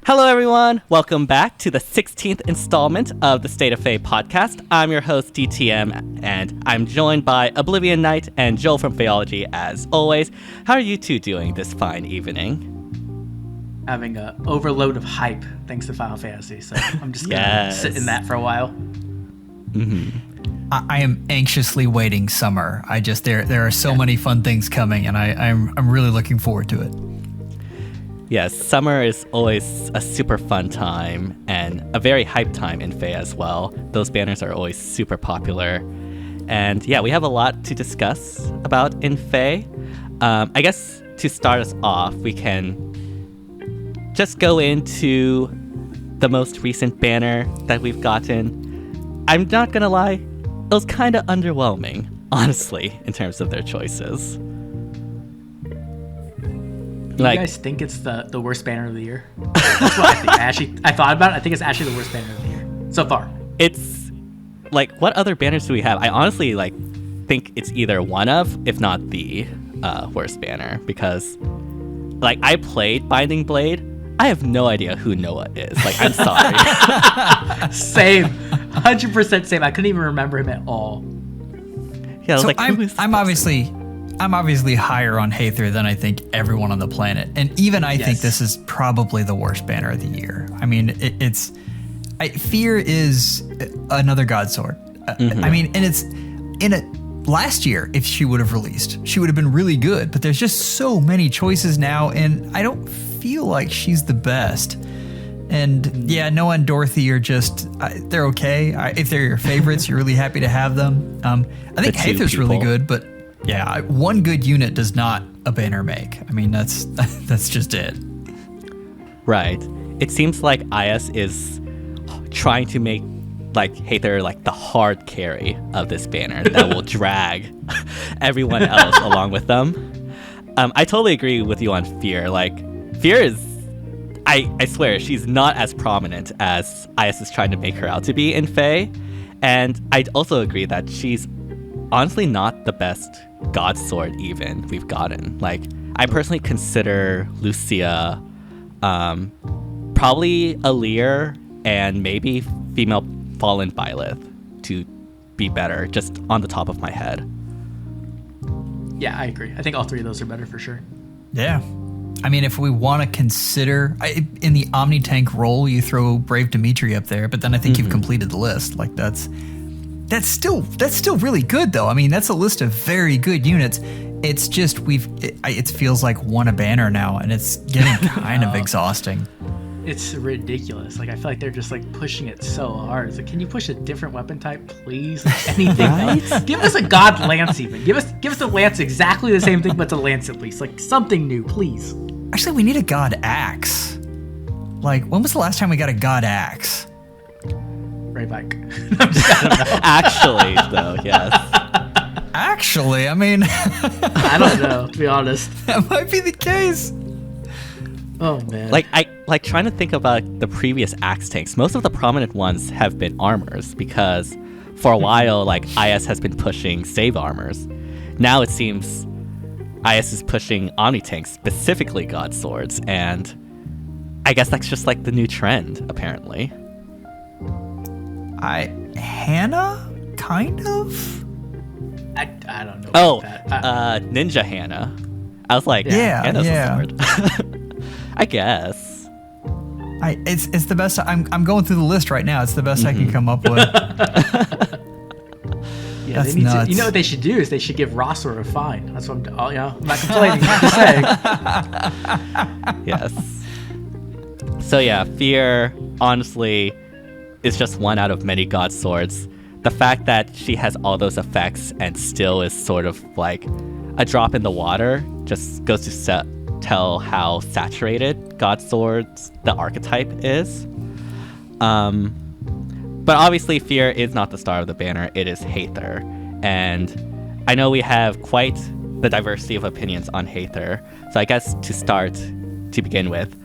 Hello, everyone. Welcome back to the 16th installment of the State of FEH Podcast. I'm your host, DTM, and I'm joined by Oblivion Knight and Joel from Phaeology, as always. How are you two doing this fine evening? Having an overload of hype thanks to Final Fantasy, so I'm just gonna sit in that for a while. Mm-hmm. I am anxiously waiting summer. There are so many fun things coming, and I'm really looking forward to it. Yes, summer is always a super fun time and a very hype time in FEH as well. Those banners are always super popular. And yeah, we have a lot to discuss about in FEH. I guess to start us off, we can just go into the most recent banner that we've gotten. I'm not gonna lie, it was kind of underwhelming, honestly, in terms of their choices. Do you guys think it's the worst banner of the year? That's what I think. I thought about it. I think it's actually the worst banner of the year so far. It's like, what other banners do we have? I honestly think it's either one of, if not the worst banner, because I played Binding Blade. I have no idea who Noah is. I'm sorry. Same, 100% same. I couldn't even remember him at all. Yeah, so I'm obviously higher on Heiðr than I think everyone on the planet, and even I think this is probably the worst banner of the year. I mean, Fear is another god sword. I mean, and it's in it. Last year, if she would have released, she would have been really good. But there's just so many choices now, and I don't feel like she's the best. And yeah, Noah and Dorothy are just, they're okay. If they're your favorites, you're really happy to have them. I think Heiðr's really good, but yeah, one good unit does not a banner make. I mean, that's just it. Right. It seems like IS is trying to make Heiðr the hard carry of this banner that will drag everyone else along with them. I totally agree with you on Fear. Fear is, I swear, she's not as prominent as IS is trying to make her out to be in FEH. And I also agree that she's honestly not the best god sword even we've gotten. I personally consider Lucia, probably Alear, and maybe female Fallen Byleth to be better, just on the top of my head. Yeah, I agree. I think all three of those are better for sure. Yeah. I mean, if we want to consider, in the Omni Tank role, you throw Brave Dimitri up there, but then I think you've completed the list. That's still really good, though. I mean, that's a list of very good units. It's just it feels like one a banner now, and it's getting kind of exhausting. It's ridiculous. I feel like they're just pushing it so hard. It's can you push a different weapon type, please? Anything. Right? Give us a god lance even. Give us a lance exactly the same thing, but it's a lance at least. Something new, please. Actually, we need a god axe. When was the last time we got a god axe? Right back. Actually, though, yes. Actually, I mean, I don't know, to be honest. That might be the case. Oh man. I trying to think about the previous axe tanks. Most of the prominent ones have been armors, because for a while, IS has been pushing save armors. Now it seems IS is pushing Omni tanks, specifically god swords, and I guess that's just the new trend, apparently. Hannah, kind of. I don't know. That. Ninja Hannah. I was Hannah's a sword. I guess. It's the best. I'm going through the list right now. It's the best I can come up with. Yeah, that's nuts. You know what they should do is they should give Rossor a fine. That's what I'm not complaining. I'm just saying. Yes. So yeah, Fear honestly is just one out of many god swords. The fact that she has all those effects and still is sort of a drop in the water just goes to tell how saturated god swords the archetype is. But obviously Fear is not the star of the banner, it is Heiðr. And I know we have quite the diversity of opinions on Heiðr. So I guess to begin with,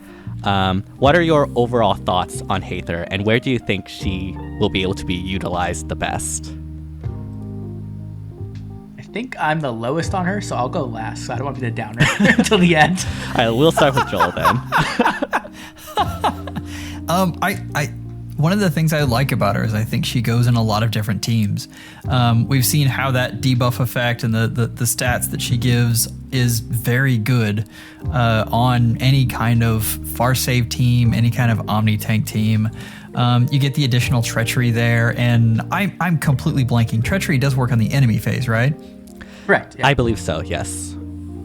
what are your overall thoughts on Heiðr, and where do you think she will be able to be utilized the best? I think I'm the lowest on her, so I'll go last. So I don't want to be the downer until the end. All right, we'll start with Joel then. I one of the things I like about her is I think she goes in a lot of different teams. We've seen how that debuff effect and the stats that she gives is very good on any kind of far save team, any kind of omni tank team. You get the additional treachery there, and I'm completely blanking. Treachery does work on the enemy phase, right? Correct. Yeah. I believe so, yes.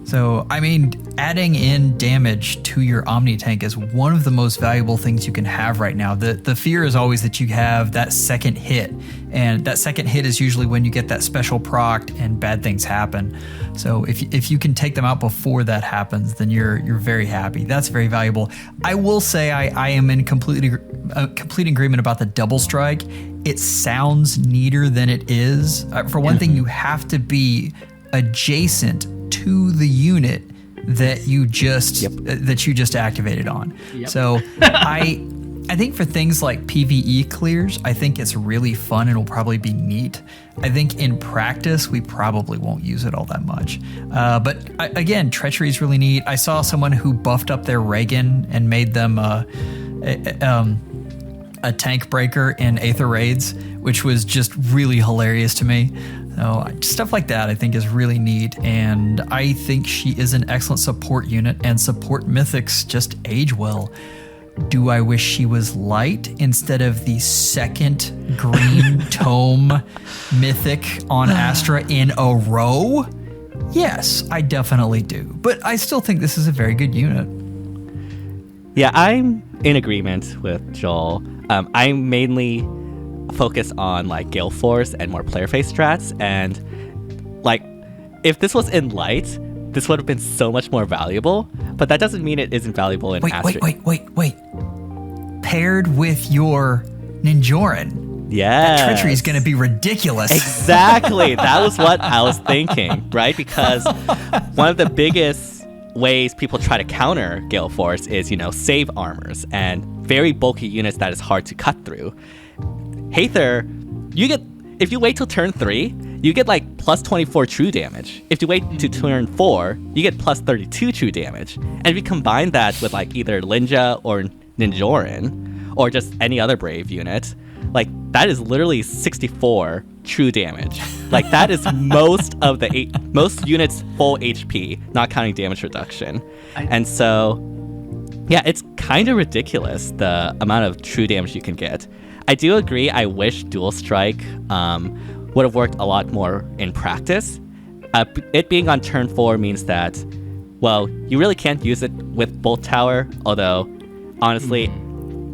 So, I mean, adding in damage to your Omni tank is one of the most valuable things you can have right now. The fear is always that you have that second hit, and that second hit is usually when you get that special proc and bad things happen. So if you can take them out before that happens, then you're very happy. That's very valuable. I will say I am in complete agreement about the double strike. It sounds neater than it is. For one thing, you have to be adjacent to the unit that you just activated on. Yep. So I think for things like PvE clears, I think it's really fun and will probably be neat. I think in practice, we probably won't use it all that much. But again, treachery is really neat. I saw someone who buffed up their Reagan and made them a tank breaker in Aether Raids, which was just really hilarious to me. So stuff like that I think is really neat, and I think she is an excellent support unit, and support mythics just age well. Do I wish she was light instead of the second green tome mythic on Astra in a row? Yes, I definitely do. But I still think this is a very good unit. Yeah, I'm in agreement with Joel. I mainly focus on like Gale Force and more player face strats, and like if this was in light, this would have been so much more valuable, but that doesn't mean it isn't valuable in Astra. Wait. Paired with your Ninjoran. Yeah. That treachery is going to be ridiculous. Exactly. That was what I was thinking, right? Because one of the biggest ways people try to counter Gale Force is, save armors and very bulky units that is hard to cut through. Heiðr, if you wait till turn 3, you get like plus 24 true damage. If you wait to turn 4, you get plus 32 true damage. And if you combine that with like either Linja or Ninjoran, or just any other Brave unit, like that is literally 64 true damage. Like that is most units' full HP, not counting damage reduction. And so, yeah, it's kind of ridiculous the amount of true damage you can get. I do agree. I wish Dual Strike would have worked a lot more in practice. It being on turn 4 means that, well, you really can't use it with Bolt Tower, although, honestly,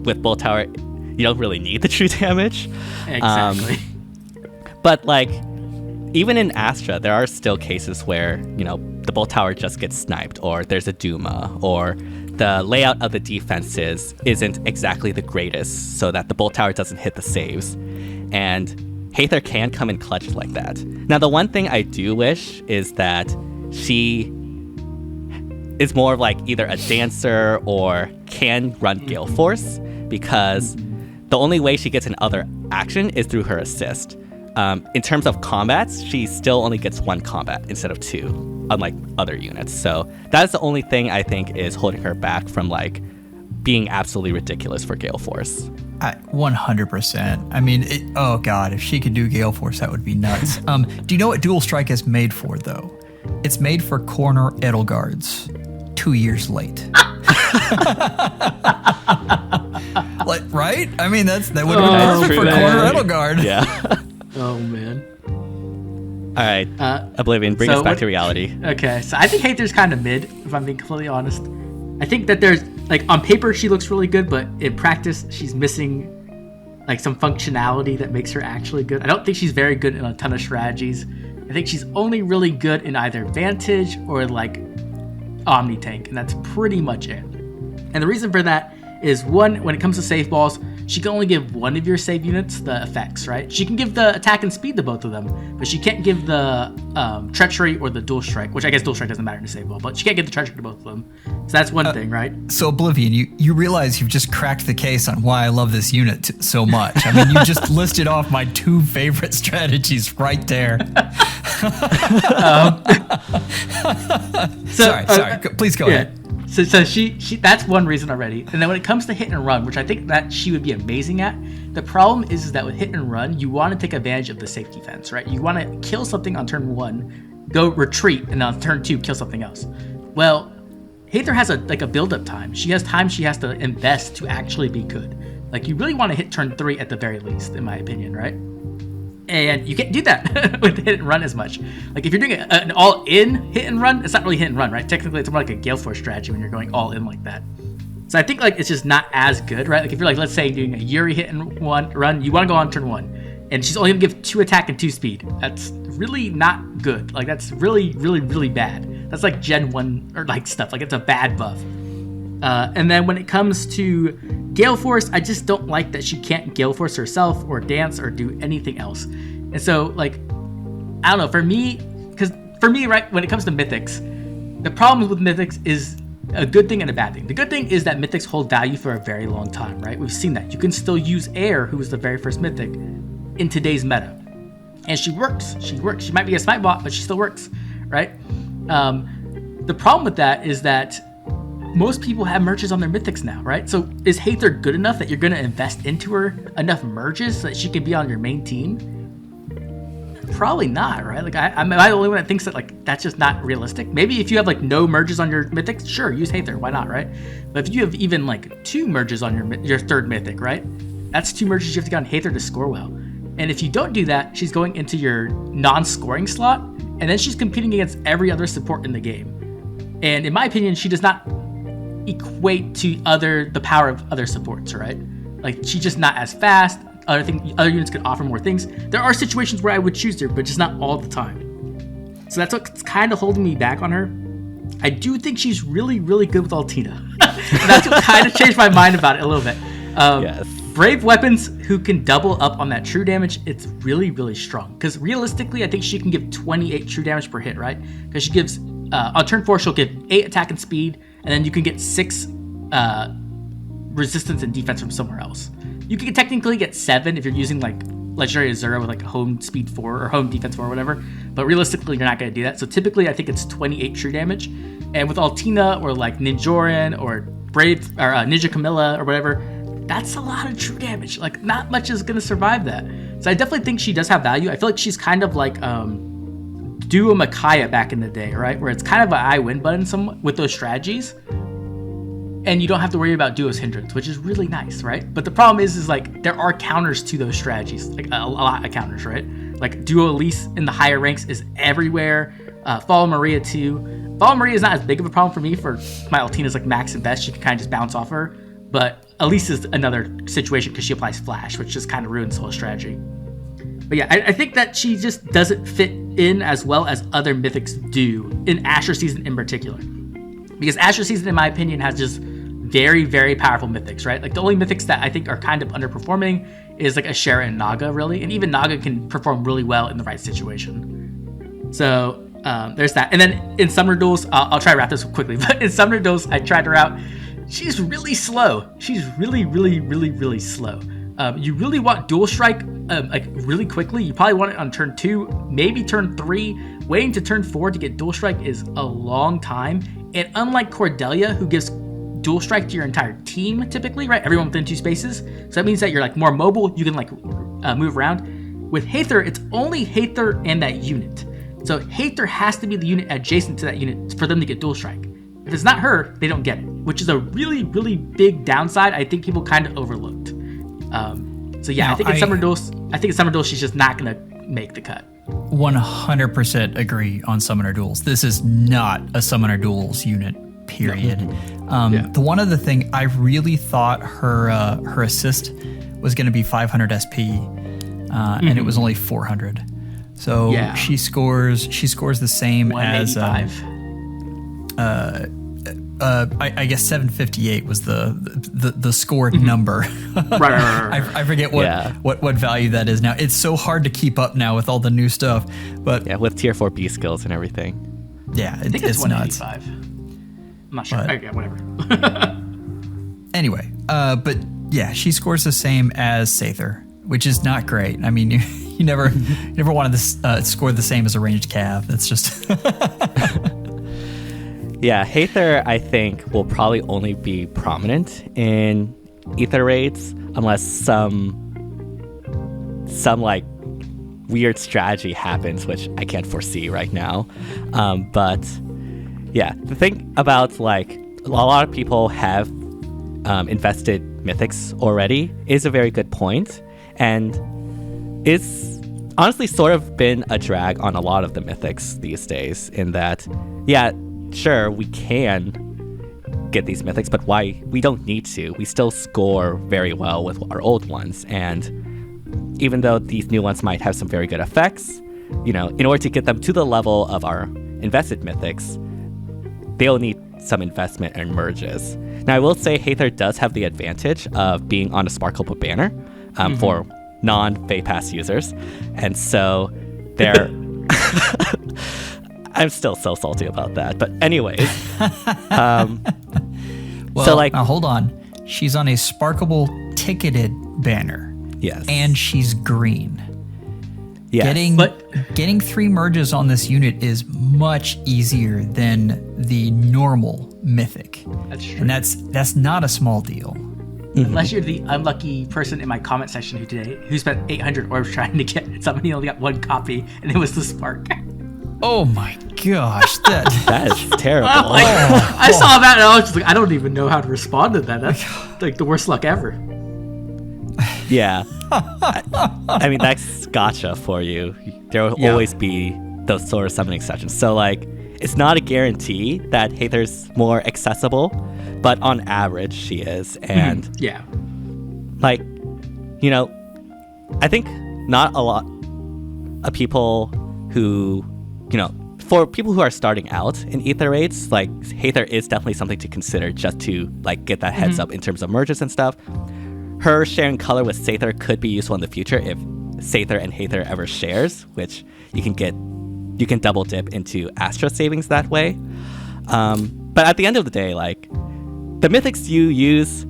with Bolt Tower, you don't really need the true damage. Exactly. But, like, even in Astra, there are still cases where, the Bolt Tower just gets sniped, or there's a Duma, or the layout of the defenses isn't exactly the greatest, so that the Bolt Tower doesn't hit the saves. And Heiðr can come in clutch like that. Now, the one thing I do wish is that she is more of like either a dancer or can run Gale Force, because the only way she gets an other action is through her assist. In terms of combats, she still only gets 1 combat instead of 2, unlike other units. So that's the only thing I think is holding her back from like being absolutely ridiculous for Gale Force. 100%. I mean, oh god, if she could do Gale Force, that would be nuts. Do you know what Dual Strike is made for, though? It's made for corner Edelgards. 2 years late. Like, right? I mean, that would be perfect for corner Edelgard. Yeah. Oh man. All right, Oblivion, bring us back to reality. Okay, so I think Heiðr's kind of mid, if I'm being completely honest. I think that there's, like, on paper she looks really good, but in practice she's missing, like, some functionality that makes her actually good. I don't think she's very good in a ton of strategies. I think she's only really good in either Vantage or, like, Omni Tank, and that's pretty much it. And the reason for that is, one, when it comes to save balls, she can only give one of your save units the effects, right? She can give the attack and speed to both of them, but she can't give the treachery or the dual strike, which I guess dual strike doesn't matter in a save ball, but she can't give the treachery to both of them. So that's one thing, right? So Oblivion, you realize you've just cracked the case on why I love this unit so much. I mean, you just listed off my 2 favorite strategies right there. Sorry. Please go ahead. So she that's one reason already. And then when it comes to hit and run, which I think that she would be amazing at, the problem is that with hit and run, you want to take advantage of the safety fence, right? You want to kill something on turn 1, go retreat, and on turn 2 kill something else. Well, Heiðr has a build-up time. She has time she has to invest to actually be good. Like, you really want to hit turn 3 at the very least, in my opinion, right? And you can't do that with hit and run as much. Like, if you're doing an all-in hit and run, it's not really hit and run, right? Technically, it's more like a Gale Force strategy when you're going all in like that. So I think, like, it's just not as good, right? Like, if you're, like, let's say doing a Yuri hit and run, you want to go on turn 1, and she's only going to give 2 attack and 2 speed. That's really not good. Like, that's really, really, really bad. That's like Gen 1 or, like, stuff. Like, it's a bad buff. And then when it comes to Gale Force, I just don't like that she can't Gale Force herself or dance or do anything else. And so, like, I don't know, for me, right, when it comes to Mythics, the problem with Mythics is a good thing and a bad thing. The good thing is that Mythics hold value for a very long time, right? We've seen that. You can still use Air, who was the very first Mythic, in today's meta. And she works. She might be a smite bot, but she still works, right? The problem with that is that most people have merges on their Mythics now, right? So is Heiðr good enough that you're going to invest into her enough merges so that she can be on your main team? Probably not, right? Like, am I the only one that thinks that, like, that's just not realistic? Maybe if you have, like, no merges on your Mythics, sure, use Heiðr, why not, right? But if you have even, like, 2 merges on your third Mythic, right? That's 2 merges you have to get on Heiðr to score well. And if you don't do that, she's going into your non-scoring slot, and then she's competing against every other support in the game. And in my opinion, she does not equate to the power of other supports, right? Like, she's just not as fast. Other units can offer more things. There are situations where I would choose her, but just not all the time. So that's what's kind of holding me back on her. I do think she's really, really good with Altina. That's what kind of changed my mind about it a little bit. Yes. Brave weapons who can double up on that true damage, it's really, really strong. Because realistically, I think she can give 28 true damage per hit, right? Because she gives, on turn 4, she'll give 8 attack and speed, and then you can get 6 resistance and defense from somewhere else. You can technically get 7 if you're using, like, Legendary Azura with, like, home speed 4 or home defense 4 or whatever. But realistically, you're not going to do that. So typically, I think it's 28 true damage. And with Altina or, like, Ninjoran or Brave or Ninja Camilla or whatever, that's a lot of true damage. Like, not much is going to survive that. So I definitely think she does have value. I feel like she's kind of like Duo Micaiah back in the day, right? Where it's kind of an I win button somewhat with those strategies. And you don't have to worry about Duo's hindrance, which is really nice, right? But the problem is like, there are counters to those strategies, like a lot of counters, right? Like Duo Elise in the higher ranks is everywhere. Follow Maria too. Follow Maria is not as big of a problem for me for my Altina's like max and best. She can kind of just bounce off her. But Elise is another situation because she applies flash, which just kind of ruins the whole strategy. But yeah, I think that she just doesn't fit in as well as other mythics do in Asher Season in particular. Because Asher Season, in my opinion, has just very, very powerful mythics, right? Like the only mythics that I think are kind of underperforming is like Ashera and Naga, really. And even Naga can perform really well in the right situation. So there's that. And then in Summoner Duels, I'll try to wrap this up quickly, but in Summoner Duels, I tried her out. She's really slow. She's really, really, really, really slow. You really want Dual Strike like really quickly. You probably want it on turn 2, maybe turn 3. Waiting to turn 4 to get Dual Strike is a long time. And unlike Cordelia, who gives Dual Strike to your entire team typically, right? Everyone within 2 spaces. So that means that you're like more mobile. You can like move around. With Heiðr, it's only Heiðr and that unit. So Heiðr has to be the unit adjacent to that unit for them to get Dual Strike. If it's not her, they don't get it, which is a really, really big downside I think people kind of overlooked. So yeah, I think in Summer Duels, she's just not going to make the cut. 100% agree on Summoner Duels. This is not a Summoner Duels unit, period. The one other thing, I really thought her assist was going to be 500 SP, and it was only 400. So she scores the same as I guess 758 was the scored number. Right. I forget what value that is now. It's so hard to keep up now with all the new stuff. But yeah, with tier 4 B skills and everything. Yeah, I think it's 185. Nuts. I'm not sure. Yeah, whatever. Anyway, but yeah, she scores the same as Seer, which is not great. I mean, you never wanted to score the same as a ranged cav. That's just Yeah, Heiðr, I think, will probably only be prominent in ether raids unless some like weird strategy happens, which I can't foresee right now. But yeah, the thing about like a lot of people have invested mythics already is a very good point, and it's honestly sort of been a drag on a lot of the mythics these days in that, yeah, sure, we can get these mythics, but why? We don't need to. We still score very well with our old ones, and even though these new ones might have some very good effects, you know, in order to get them to the level of our invested mythics, they'll need some investment and merges. Now, I will say Heiðr does have the advantage of being on a Sparkle banner for non-FEH Pass users, and so they're... I'm still so salty about that, but anyways. Well, so like, now hold on. She's on a Sparkable ticketed banner. Yes. And she's green. Yes. Getting 3 merges on this unit is much easier than the normal mythic. That's true. And that's not a small deal. Unless you're the unlucky person in my comment section who spent 800 orbs trying to get somebody only got 1 copy, and it was the Spark. Oh my gosh, that is terrible. I saw that and I was just like, I don't even know how to respond to that. That's like the worst luck ever. Yeah. I mean, that's gotcha for you. There will always be those sort of summoning sessions. So, like, it's not a guarantee that Heiðr's more accessible, but on average, she is. And, like, you know, I think not a lot of people who, you know, for people who are starting out in ether raids, like, Heiðr is definitely something to consider just to, like, get that heads up in terms of merges and stuff. Her sharing color with Seer could be useful in the future if Seer and Heiðr ever shares, which you can double dip into Astra savings that way. But at the end of the day, like, the mythics you use,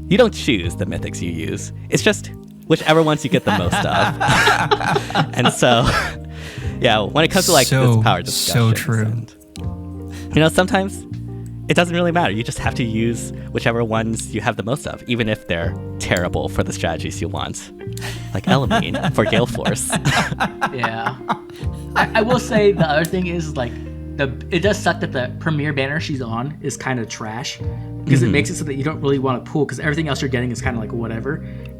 you don't choose the mythics you use. It's just whichever ones you get the most of. And so, yeah, when it comes to like this power discussion, so true. And, you know, sometimes it doesn't really matter. You just have to use whichever ones you have the most of, even if they're terrible for the strategies you want. Like Elamine for Gale Force. Yeah. I will say the other thing is like it does suck that the premier banner she's on is kind of trash because it makes it so that you don't really want to pull because everything else you're getting is kind of like whatever.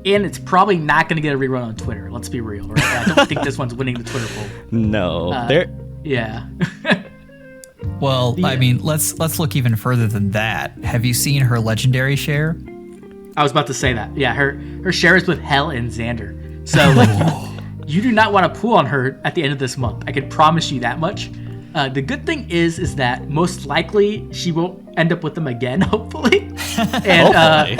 And it's probably not going to get a rerun on Twitter. Let's be real, right? I don't think this one's winning the Twitter poll. No. Yeah. Well, I mean, let's look even further than that. Have you seen her legendary share? I was about to say that. Yeah, her share is with Hel and Xander. So like you do not want to pull on her at the end of this month. I can promise you that much. The good thing is that most likely she won't end up with them again, hopefully. And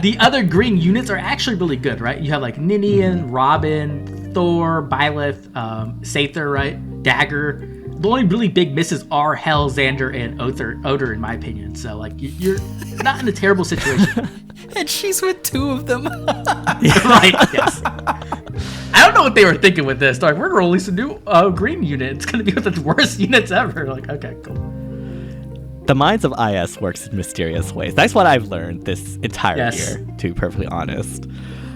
the other green units are actually really good, right? You have like Ninian, Robin, Thor, Byleth, Seer, right? Dagger. The only really big misses are Hel, Xander, and Oder, in my opinion. So, like, you're not in a terrible situation. And she's with 2 of them. Right, yes. I don't know what they were thinking with this. They're like, we're going to release a new green unit. It's going to be one of the worst units ever. Like, okay, cool. The minds of IS works in mysterious ways. That's what I've learned this entire year, to be perfectly honest.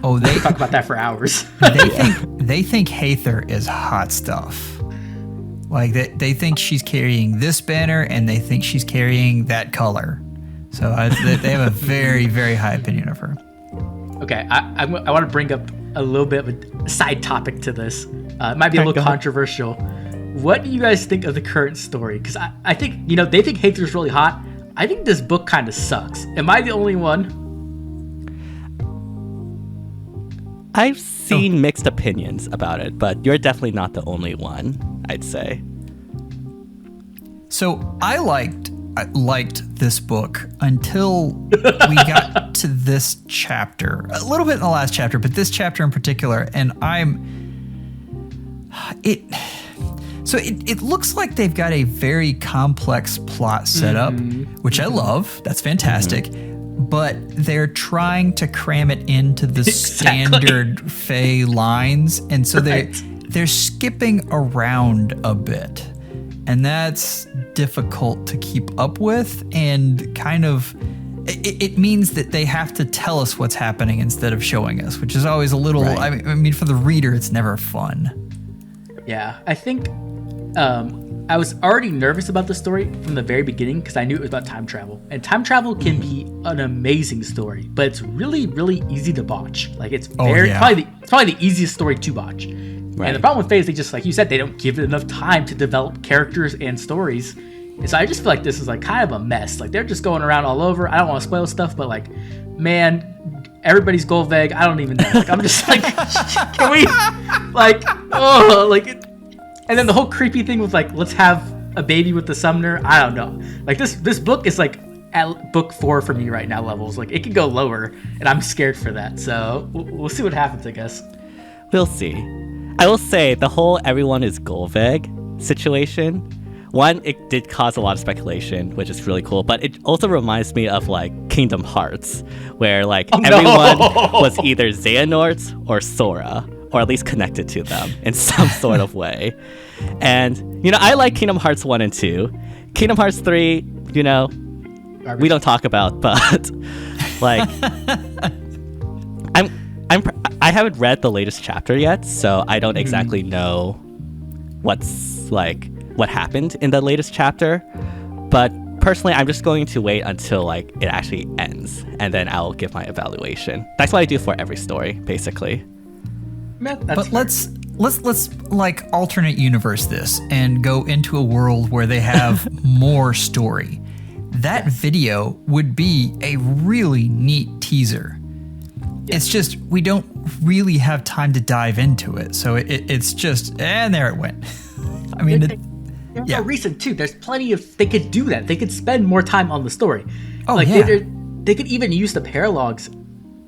Oh, they talk about that for hours. They think Heiðr is hot stuff. Like, they think she's carrying this banner, and they think she's carrying that color. So they have a very, very high opinion of her. Okay, I want to bring up a little bit of a side topic to this. It might be a little controversial. What do you guys think of the current story? Because I think, you know, they think Heiðr's really hot. I think this book kind of sucks. Am I the only one? I've seen mixed opinions about it, but you're definitely not the only one, I'd say. So I liked this book until we got to this chapter. A little bit in the last chapter, but this chapter in particular, and it looks like they've got a very complex plot setup, which I love. That's fantastic. But they're trying to cram it into the standard FEH lines, and so they're skipping around a bit. And that's difficult to keep up with, and kind of it means that they have to tell us what's happening instead of showing us, which is always a little, right. I mean, for the reader, it's never fun. Yeah, I think I was already nervous about the story from the very beginning because I knew it was about time travel. And time travel can be an amazing story, but it's really, really easy to botch. Like, it's probably the easiest story to botch. Right. And the problem with FEH is they just, like you said, they don't give it enough time to develop characters and stories. And so I just feel like this is like kind of a mess. Like, they're just going around all over. I don't want to spoil stuff, but like, man, everybody's gold vague. I don't even know. Like, I'm just like, can we, like, oh, like, and then the whole creepy thing with like, let's have a baby with the summoner. I don't know. Like, this book is like at book 4 for me right now levels. Like, it could go lower, and I'm scared for that. So we'll see what happens, I guess. We'll see. I will say the whole everyone is Golveg situation. One, it did cause a lot of speculation, which is really cool, but it also reminds me of like Kingdom Hearts, where like everyone was either Xehanort or Sora, or at least connected to them in some sort of way. And, you know, I like Kingdom Hearts 1 and 2. Kingdom Hearts 3, you know, we don't talk about, but like, I haven't read the latest chapter yet, so I don't exactly know what happened in the latest chapter. But personally, I'm just going to wait until like it actually ends, and then I'll give my evaluation. That's what I do for every story, basically. But let's like alternate universe this and go into a world where they have more story. That video would be a really neat teaser. It's just we don't really have time to dive into it, so it's just, and there it went. I mean, they're recent too. There's plenty of, they could do that. They could spend more time on the story. Oh, like, yeah. They could even use the paralogs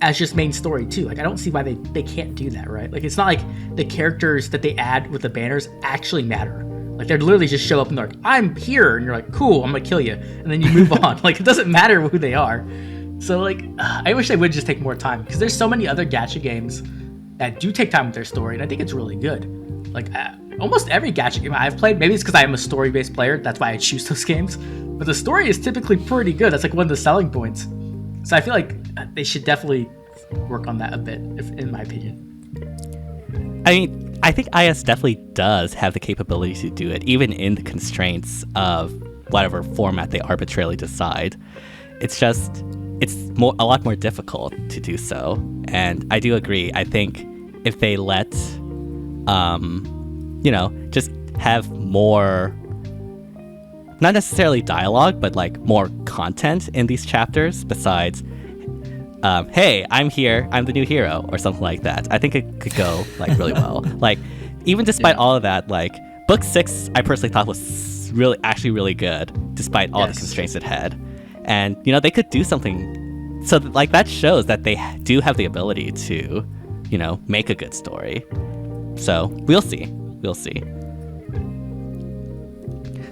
as just main story too. Like, I don't see why they can't do that, right? Like, it's not like the characters that they add with the banners actually matter. Like, they'd literally just show up and they're like, I'm here, and you're like, cool, I'm gonna kill you, and then you move on. Like, it doesn't matter who they are. So like, I wish they would just take more time, because there's so many other gacha games that do take time with their story, and I think it's really good. Like, almost every gacha game I've played, maybe it's because I am a story-based player, that's why I choose those games, but the story is typically pretty good. That's like one of the selling points. So I feel like they should definitely work on that a bit, in my opinion. I mean, I think IS definitely does have the capability to do it, even in the constraints of whatever format they arbitrarily decide. It's just, it's a lot more difficult to do so. And I do agree. I think if they let, you know, just have more, not necessarily dialogue, but like more content in these chapters besides, hey, I'm here, I'm the new hero, or something like that. I think it could go like really well. Like, even despite all of that, like book 6, I personally thought was actually really good, despite all the constraints it had. And, you know, they could do something. So, like, that shows that they do have the ability to, you know, make a good story. So, we'll see. We'll see.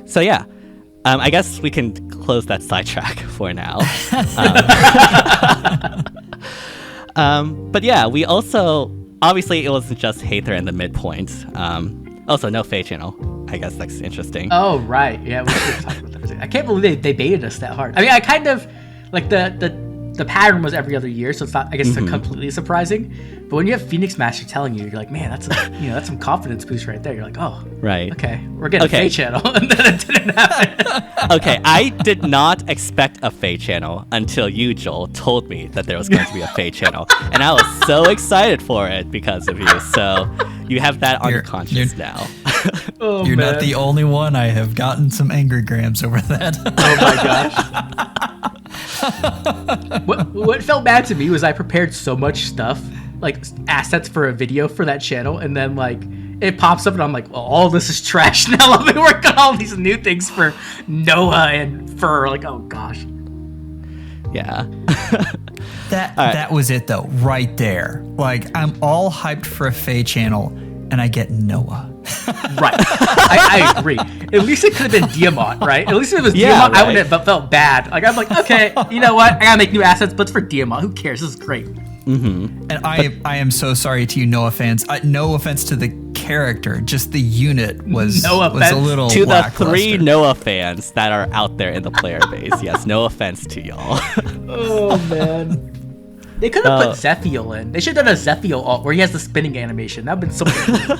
So, yeah. I guess we can close that sidetrack for now. But, yeah, we also... Obviously, it wasn't just Heiðr and the Midpoint. Also, no FEH Channel. I guess that's interesting. Oh, right. Yeah, we should talk about that. I can't believe they baited us that hard. I mean, I kind of, like, the pattern was every other year, so it's not, I guess, completely surprising. But when you have Phoenix Master telling you, you're like, man, that's some confidence boost right there. You're like, oh, right. Okay, we're getting a FEH Channel, and then it didn't happen. Okay, I did not expect a FEH Channel until you, Joel, told me that there was going to be a FEH Channel, and I was so excited for it because of you. So you have that on your conscience now. Oh, you're not the only one. I have gotten some angry grams over that. Oh my gosh. What felt bad to me was I prepared so much stuff, like assets for a video for that channel, and then like it pops up and I'm like, well, all this is trash now. I've been working on all these new things for Noah and for like, oh gosh. Yeah. That was it though, right there. Like, I'm all hyped for a FEH Channel and I get Noah. Right. I agree. At least it could have been Diamant, right? At least if it was Diamant, right. I wouldn't have felt bad. Like, I'm like, okay, you know what? I gotta make new assets, but it's for Diamant. Who cares? This is great. Mm-hmm. And I am so sorry to you Noah fans. No offense to the character, just the unit was No a offense little To the lackluster. 3 Noah fans that are out there in the player base, yes, no offense to y'all. Oh man. They could have put Zephiel in. They should have done a Zephiel alt where he has the spinning animation. That would have been so cool.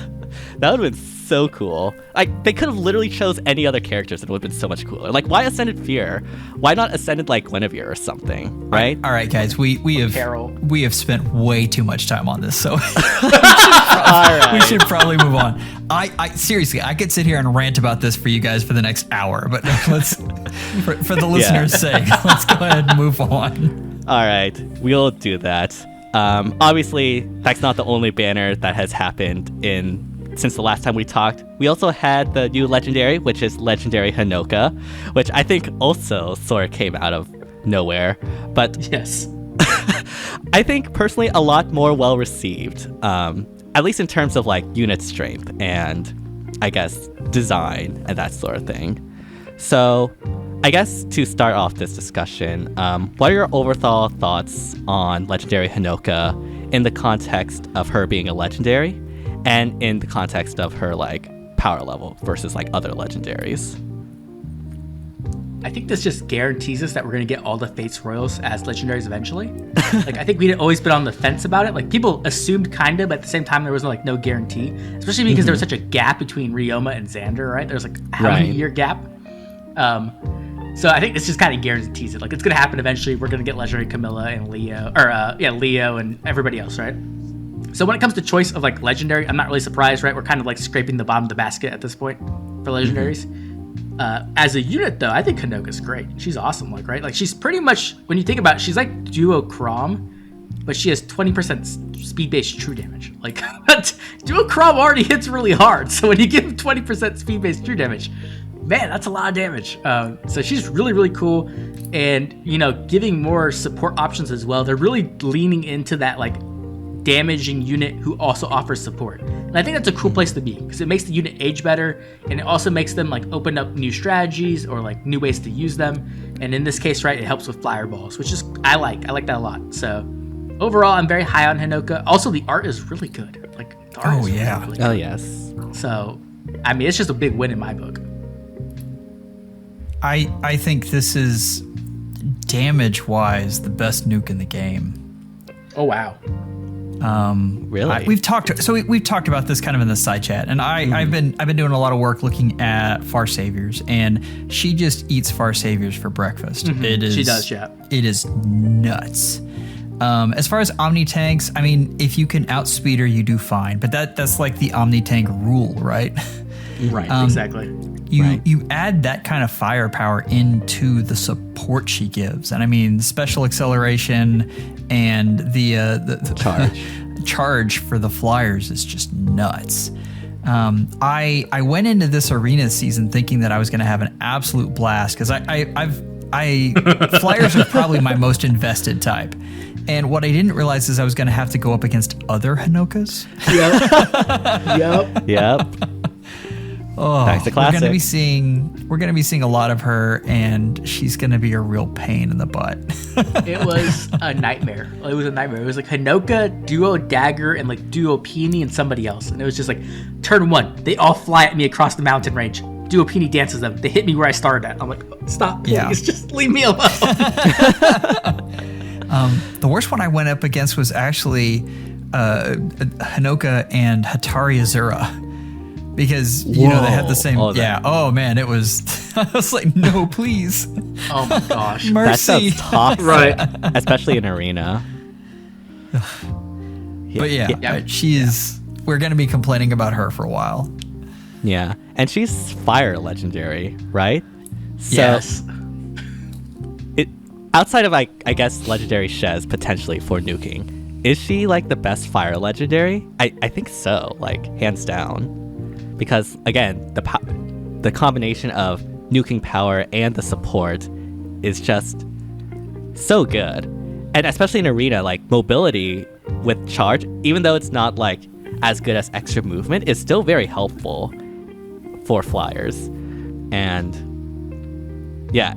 That would have been so cool. Like, they could have literally chose any other characters and it would have been so much cooler. Like, why Ascended Fear? Why not Ascended, like, Guinevere or something, right? All right, guys, we Carol. have spent way too much time on this, so All right. we should probably move on. I seriously, I could sit here and rant about this for you guys for the next hour, but let's, for the listeners' sake, let's go ahead and move on. All right, we'll do that. Obviously, that's not the only banner that has happened since the last time we talked. We also had the new legendary, which is Legendary Hinoka, which I think also sort of came out of nowhere. But Yes. I think personally a lot more well received, at least in terms of like unit strength and I guess design and that sort of thing. So I guess to start off this discussion, what are your overall thoughts on Legendary Hinoka in the context of her being a legendary and in the context of her like power level versus like other legendaries? I think this just guarantees us that we're going to get all the Fates Royals as legendaries eventually. Like, I think we'd always been on the fence about it. Like, people assumed kind of, but at the same time, there was like no guarantee. Especially because there was such a gap between Ryoma and Xander, right? There's like how many year gap? So I think this just kind of guarantees it. Like, it's going to happen eventually. We're going to get legendary Camilla and Leo, or Leo and everybody else, right? So when it comes to choice of like legendary, I'm not really surprised, right? We're kind of like scraping the bottom of the basket at this point for legendaries. As a unit, though, I think Hinoka's great. She's awesome, like, right? Like, she's pretty much, when you think about it, she's like Duo Chrom, but she has 20% speed-based true damage. Like, Duo Chrom already hits really hard, so when you give 20% speed-based true damage, man, that's a lot of damage. So she's really, really cool, and, you know, giving more support options as well. They're really leaning into that, like, damaging unit who also offers support. And I think that's a cool place to be because it makes the unit age better, and it also makes them like open up new strategies or like new ways to use them. And in this case, right, it helps with flyer balls, which is I like that a lot. So overall, I'm very high on Hinoka. Also, the art is really good. Like, the art is really good. Oh yes. So I mean, it's just a big win in my book. I think this is damage wise the best nuke in the game. Oh wow. Really? We've talked about this kind of in the side chat, and I've been doing a lot of work looking at Far Saviors, and she just eats Far Saviors for breakfast. It is, She does, yeah. It is nuts. As far as Omni tanks, I mean, if you can outspeed her, you do fine, but that's like the Omni tank rule, right? Right, exactly. You add that kind of firepower into the support she gives, and I mean special acceleration and the charge for the flyers is just nuts. I went into this arena season thinking that I was going to have an absolute blast because flyers are probably my most invested type. And what I didn't realize is I was going to have to go up against other Hinokas. Yep. Oh, That's a classic. We're gonna be seeing a lot of her, and she's gonna be a real pain in the butt. It was a nightmare. It was like Hinoka, Duo Dagger, and like Duo Peony and somebody else. And it was just like, turn one, they all fly at me across the mountain range. Duo Peony dances them. They hit me where I started at. I'm like, stop, please, just leave me alone. The worst one I went up against was actually Hinoka and Hatari Azura. Because, you know, they had the same... Oh, man, it was... I was like, no, please. Oh, my gosh. Mercy. That sounds toxic. Right. Especially in arena. But she is... We're going to be complaining about her for a while. Yeah. And she's fire legendary, right? So Yes. Outside of, I guess, legendary Shez potentially for nuking, is she, like, the best fire legendary? I think so, like, hands down. Because, again, the combination of nuking power and the support is just so good. And especially in arena, like, mobility with charge, even though it's not, like, as good as extra movement, is still very helpful for flyers. And, yeah.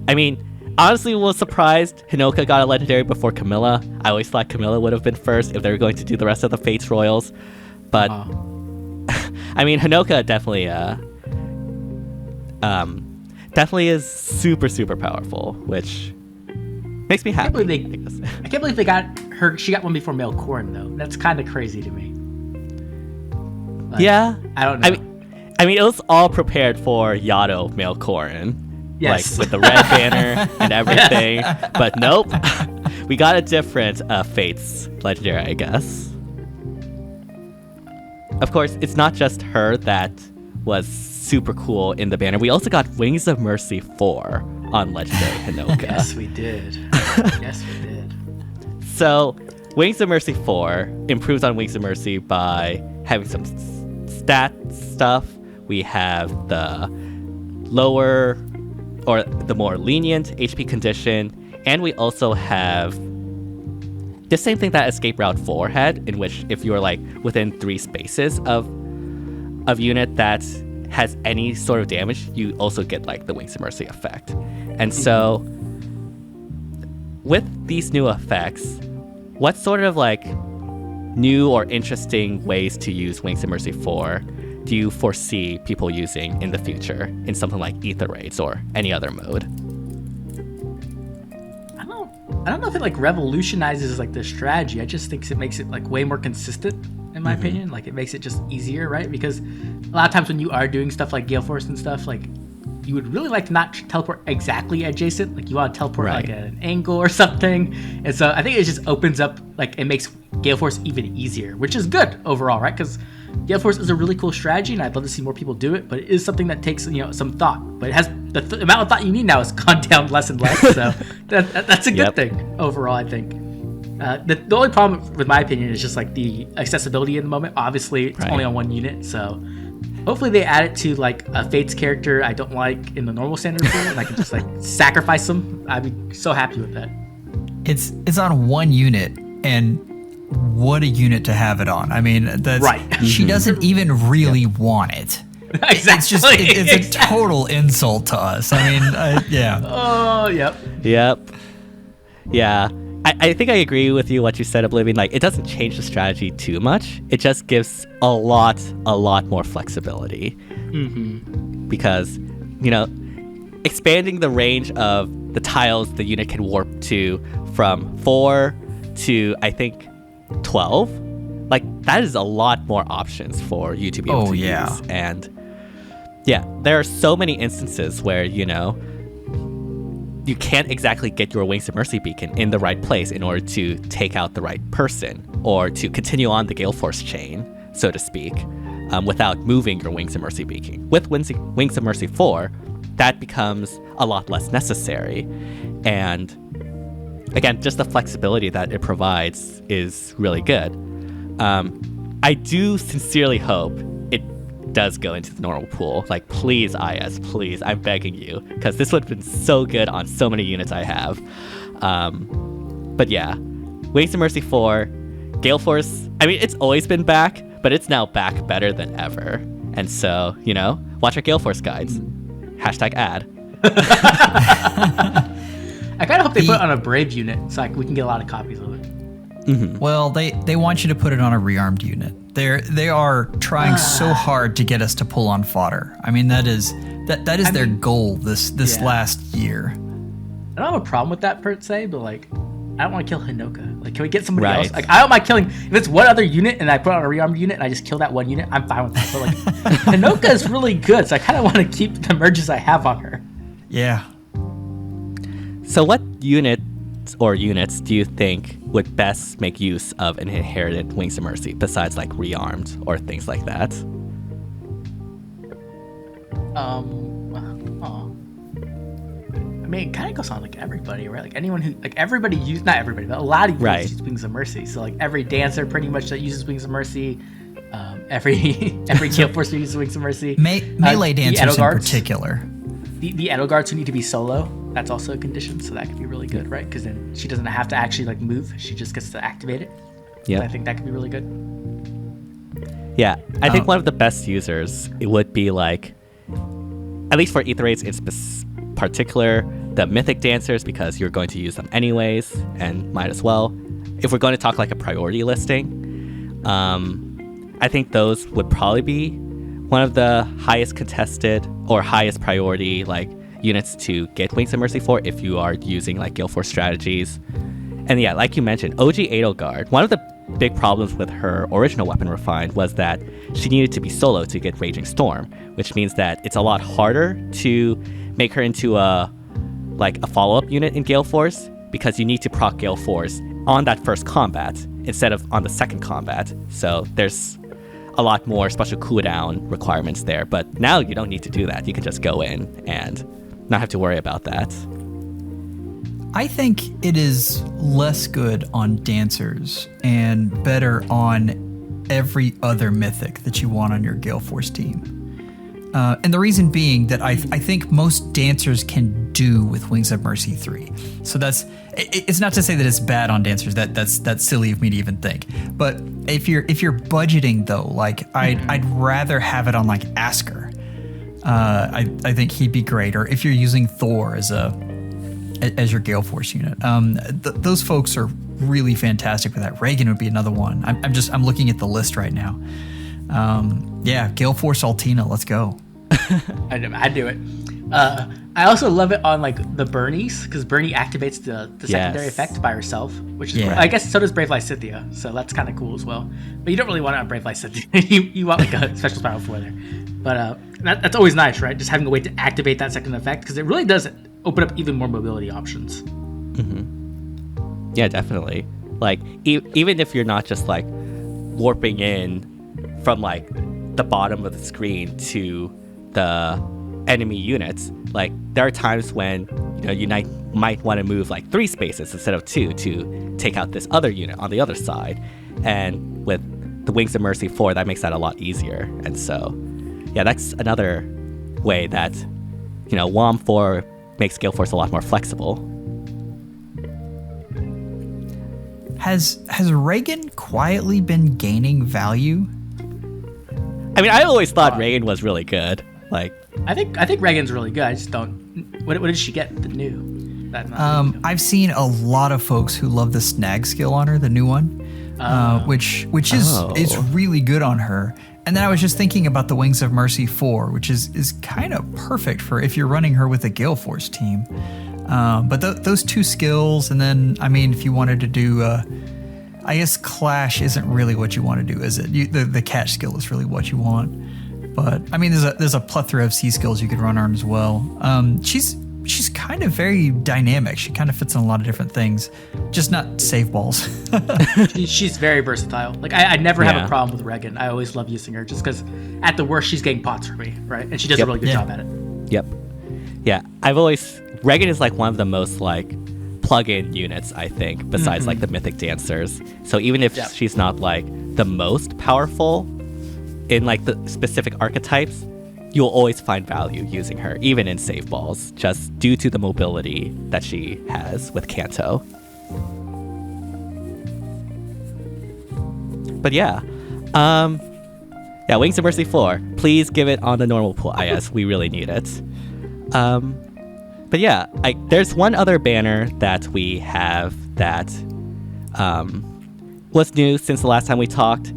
I mean, honestly, was surprised Hinoka got a legendary before Camilla. I always thought Camilla would have been first if they were going to do the rest of the Fates Royals. But... I mean, Hinoka definitely is super, super powerful, which makes me happy. I can't believe they got her. She got one before Male Corn, though. That's kind of crazy to me. Like, yeah. I don't know. I mean, it was all prepared for Yato Male Corn. Yes. Like with the red banner and everything. But nope. We got a different Fates legendary, I guess. Of course, it's not just her that was super cool in the banner. We also got Wings of Mercy 4 on Legendary Hinoka. Yes, we did. Yes, we did. So, Wings of Mercy 4 improves on Wings of Mercy by having some stat stuff. We have the lower or the more lenient HP condition, and we also have the same thing that Escape Route 4 had, in which if you're like within 3 spaces of unit that has any sort of damage, you also get like the Wings of Mercy effect. And so with these new effects, what sort of like new or interesting ways to use Wings of Mercy 4 do you foresee people using in the future in something like Ether Raids or any other mode? I don't know if it like revolutionizes like the strategy. I just think it makes it like way more consistent, in my opinion. Like it makes it just easier, right? Because a lot of times when you are doing stuff like Gale Force and stuff, like you would really like to not teleport exactly adjacent. Like you want to teleport like at an angle or something. And so I think it just opens up, like it makes Gale Force even easier, which is good overall, right? Because Gale Force is a really cool strategy, and I'd love to see more people do it. But it is something that takes some thought. But it has the amount of thought you need now has gone down less and less. So that's a good thing overall, I think. The only problem, with my opinion, is just like the accessibility in the moment. Obviously, it's only on 1 unit, so hopefully they add it to like a Fates character I don't like in the normal standard pool, and I can just like sacrifice them. I'd be so happy with that. It's on 1 unit, and what a unit to have it on. I mean, that's she doesn't even really want it. Exactly. It's just it's a total insult to us. I mean, yeah. Oh, yep. Yeah. I think I agree with you what you said, Oblivion. Like, it doesn't change the strategy too much. It just gives a lot more flexibility. Because, expanding the range of the tiles the unit can warp to from 4 to, I think, 12. Like, that is a lot more options for you to be able to use. And, yeah, there are so many instances where, you can't exactly get your Wings of Mercy beacon in the right place in order to take out the right person or to continue on the Gale Force chain, so to speak, without moving your Wings of Mercy beacon. With Wings of Mercy 4, that becomes a lot less necessary. And again, just the flexibility that it provides is really good. I do sincerely hope it does go into the normal pool. Like, please, IS, please, I'm begging you, because this would have been so good on so many units I have. But yeah, Wings of Mercy 4, Gale Force, I mean, it's always been back, but it's now back better than ever. And so, watch our Gale Force guides. #ad. I kind of hope they put it on a Brave unit so we can get a lot of copies of it. Well, they want you to put it on a rearmed unit. They are trying so hard to get us to pull on fodder. I mean, that is their goal this last year. I don't have a problem with that per se, but like, I don't want to kill Hinoka. Like, can we get somebody else? Like, I don't mind killing. If it's one other unit and I put on a rearmed unit and I just kill that one unit, I'm fine with that. But like, Hinoka is really good, so I kind of want to keep the merges I have on her. Yeah. So what units do you think would best make use of an inherited Wings of Mercy besides like rearmed or things like that? I mean, it kind of goes on like everybody, right? Like anyone who, like everybody use, not everybody, but a lot of people use Wings of Mercy. So like every dancer pretty much that uses Wings of Mercy, every Gale Force uses Wings of Mercy. Melee dancers in particular. The Edelgards who need to be solo, that's also a condition, so that could be really good, right? Because then she doesn't have to actually like move; she just gets to activate it. Yeah, I think that could be really good. Yeah, I think one of the best users it would be like, at least for Ether Raids in particular, the Mythic Dancers, because you're going to use them anyways, and might as well. If we're going to talk like a priority listing, I think those would probably be one of the highest contested or highest priority like units to get Wings of Mercy for if you are using like Gale Force strategies. And yeah, like you mentioned, OG Edelgard, one of the big problems with her original weapon refined was that she needed to be solo to get Raging Storm, which means that it's a lot harder to make her into a follow-up unit in Gale Force, because you need to proc Gale Force on that first combat instead of on the second combat. So there's a lot more special cooldown requirements there. But now you don't need to do that. You can just go in and not have to worry about that. I think it is less good on dancers and better on every other mythic that you want on your Gale Force team. And the reason being that I think most dancers can do with Wings of Mercy 3. So it's not to say that it's bad on dancers. That's silly of me to even think. But if you're budgeting though, like I'd rather have it on like Asker. I think he'd be great. Or if you're using Thor as your Gale Force unit, those folks are really fantastic for that. Reagan would be another one. I'm looking at the list right now. Yeah, Gale Force Altina, let's go. I'd do it. I also love it on like the Bernies, because Bernie activates the secondary effect by herself, which is I guess so does Brave Lysithea, so that's kind of cool as well. But you don't really want it on Brave Lysithea. you want like a special Spiral 4 there. But that's always nice, right? Just having a way to activate that second effect, because it really does open up even more mobility options. Mm-hmm. Yeah, definitely. Like even if you're not just like warping in from like the bottom of the screen to the enemy units, like there are times when you might want to move like 3 spaces instead of 2 to take out this other unit on the other side, and with the Wings of Mercy 4 that makes that a lot easier. And so yeah, that's another way that WoM 4 makes Gale Force a lot more flexible. Has Reagan quietly been gaining value? I mean, I always thought Reagan was really good. Like, I think Reagan's really good. I just don't. What did she get? The new? I've seen a lot of folks who love the snag skill on her, the new one, which is really good on her. And then I was just thinking about the Wings of Mercy 4, which is kind of perfect for if you're running her with a Gale Force team. But those 2 skills, and then I mean, if you wanted to do, I guess Clash isn't really what you want to do, is it? The catch skill is really what you want. But I mean, there's a plethora of C skills you could run on as well. She's kind of very dynamic. She kind of fits in a lot of different things, just not save balls. She's very versatile. Like I never have a problem with Reagan. I always love using her just because at the worst she's getting pots for me, right? And she does a really good job at it. Yep. Yeah, Reagan is like one of the most like plug-in units, I think, besides like the Mythic Dancers. So even if she's not like the most powerful in like the specific archetypes, you'll always find value using her, even in save balls, just due to the mobility that she has with Kanto. But yeah, Wings of Mercy 4, please give it on the normal pool IS. We really need it. But yeah, there's one other banner that we have that was new since the last time we talked.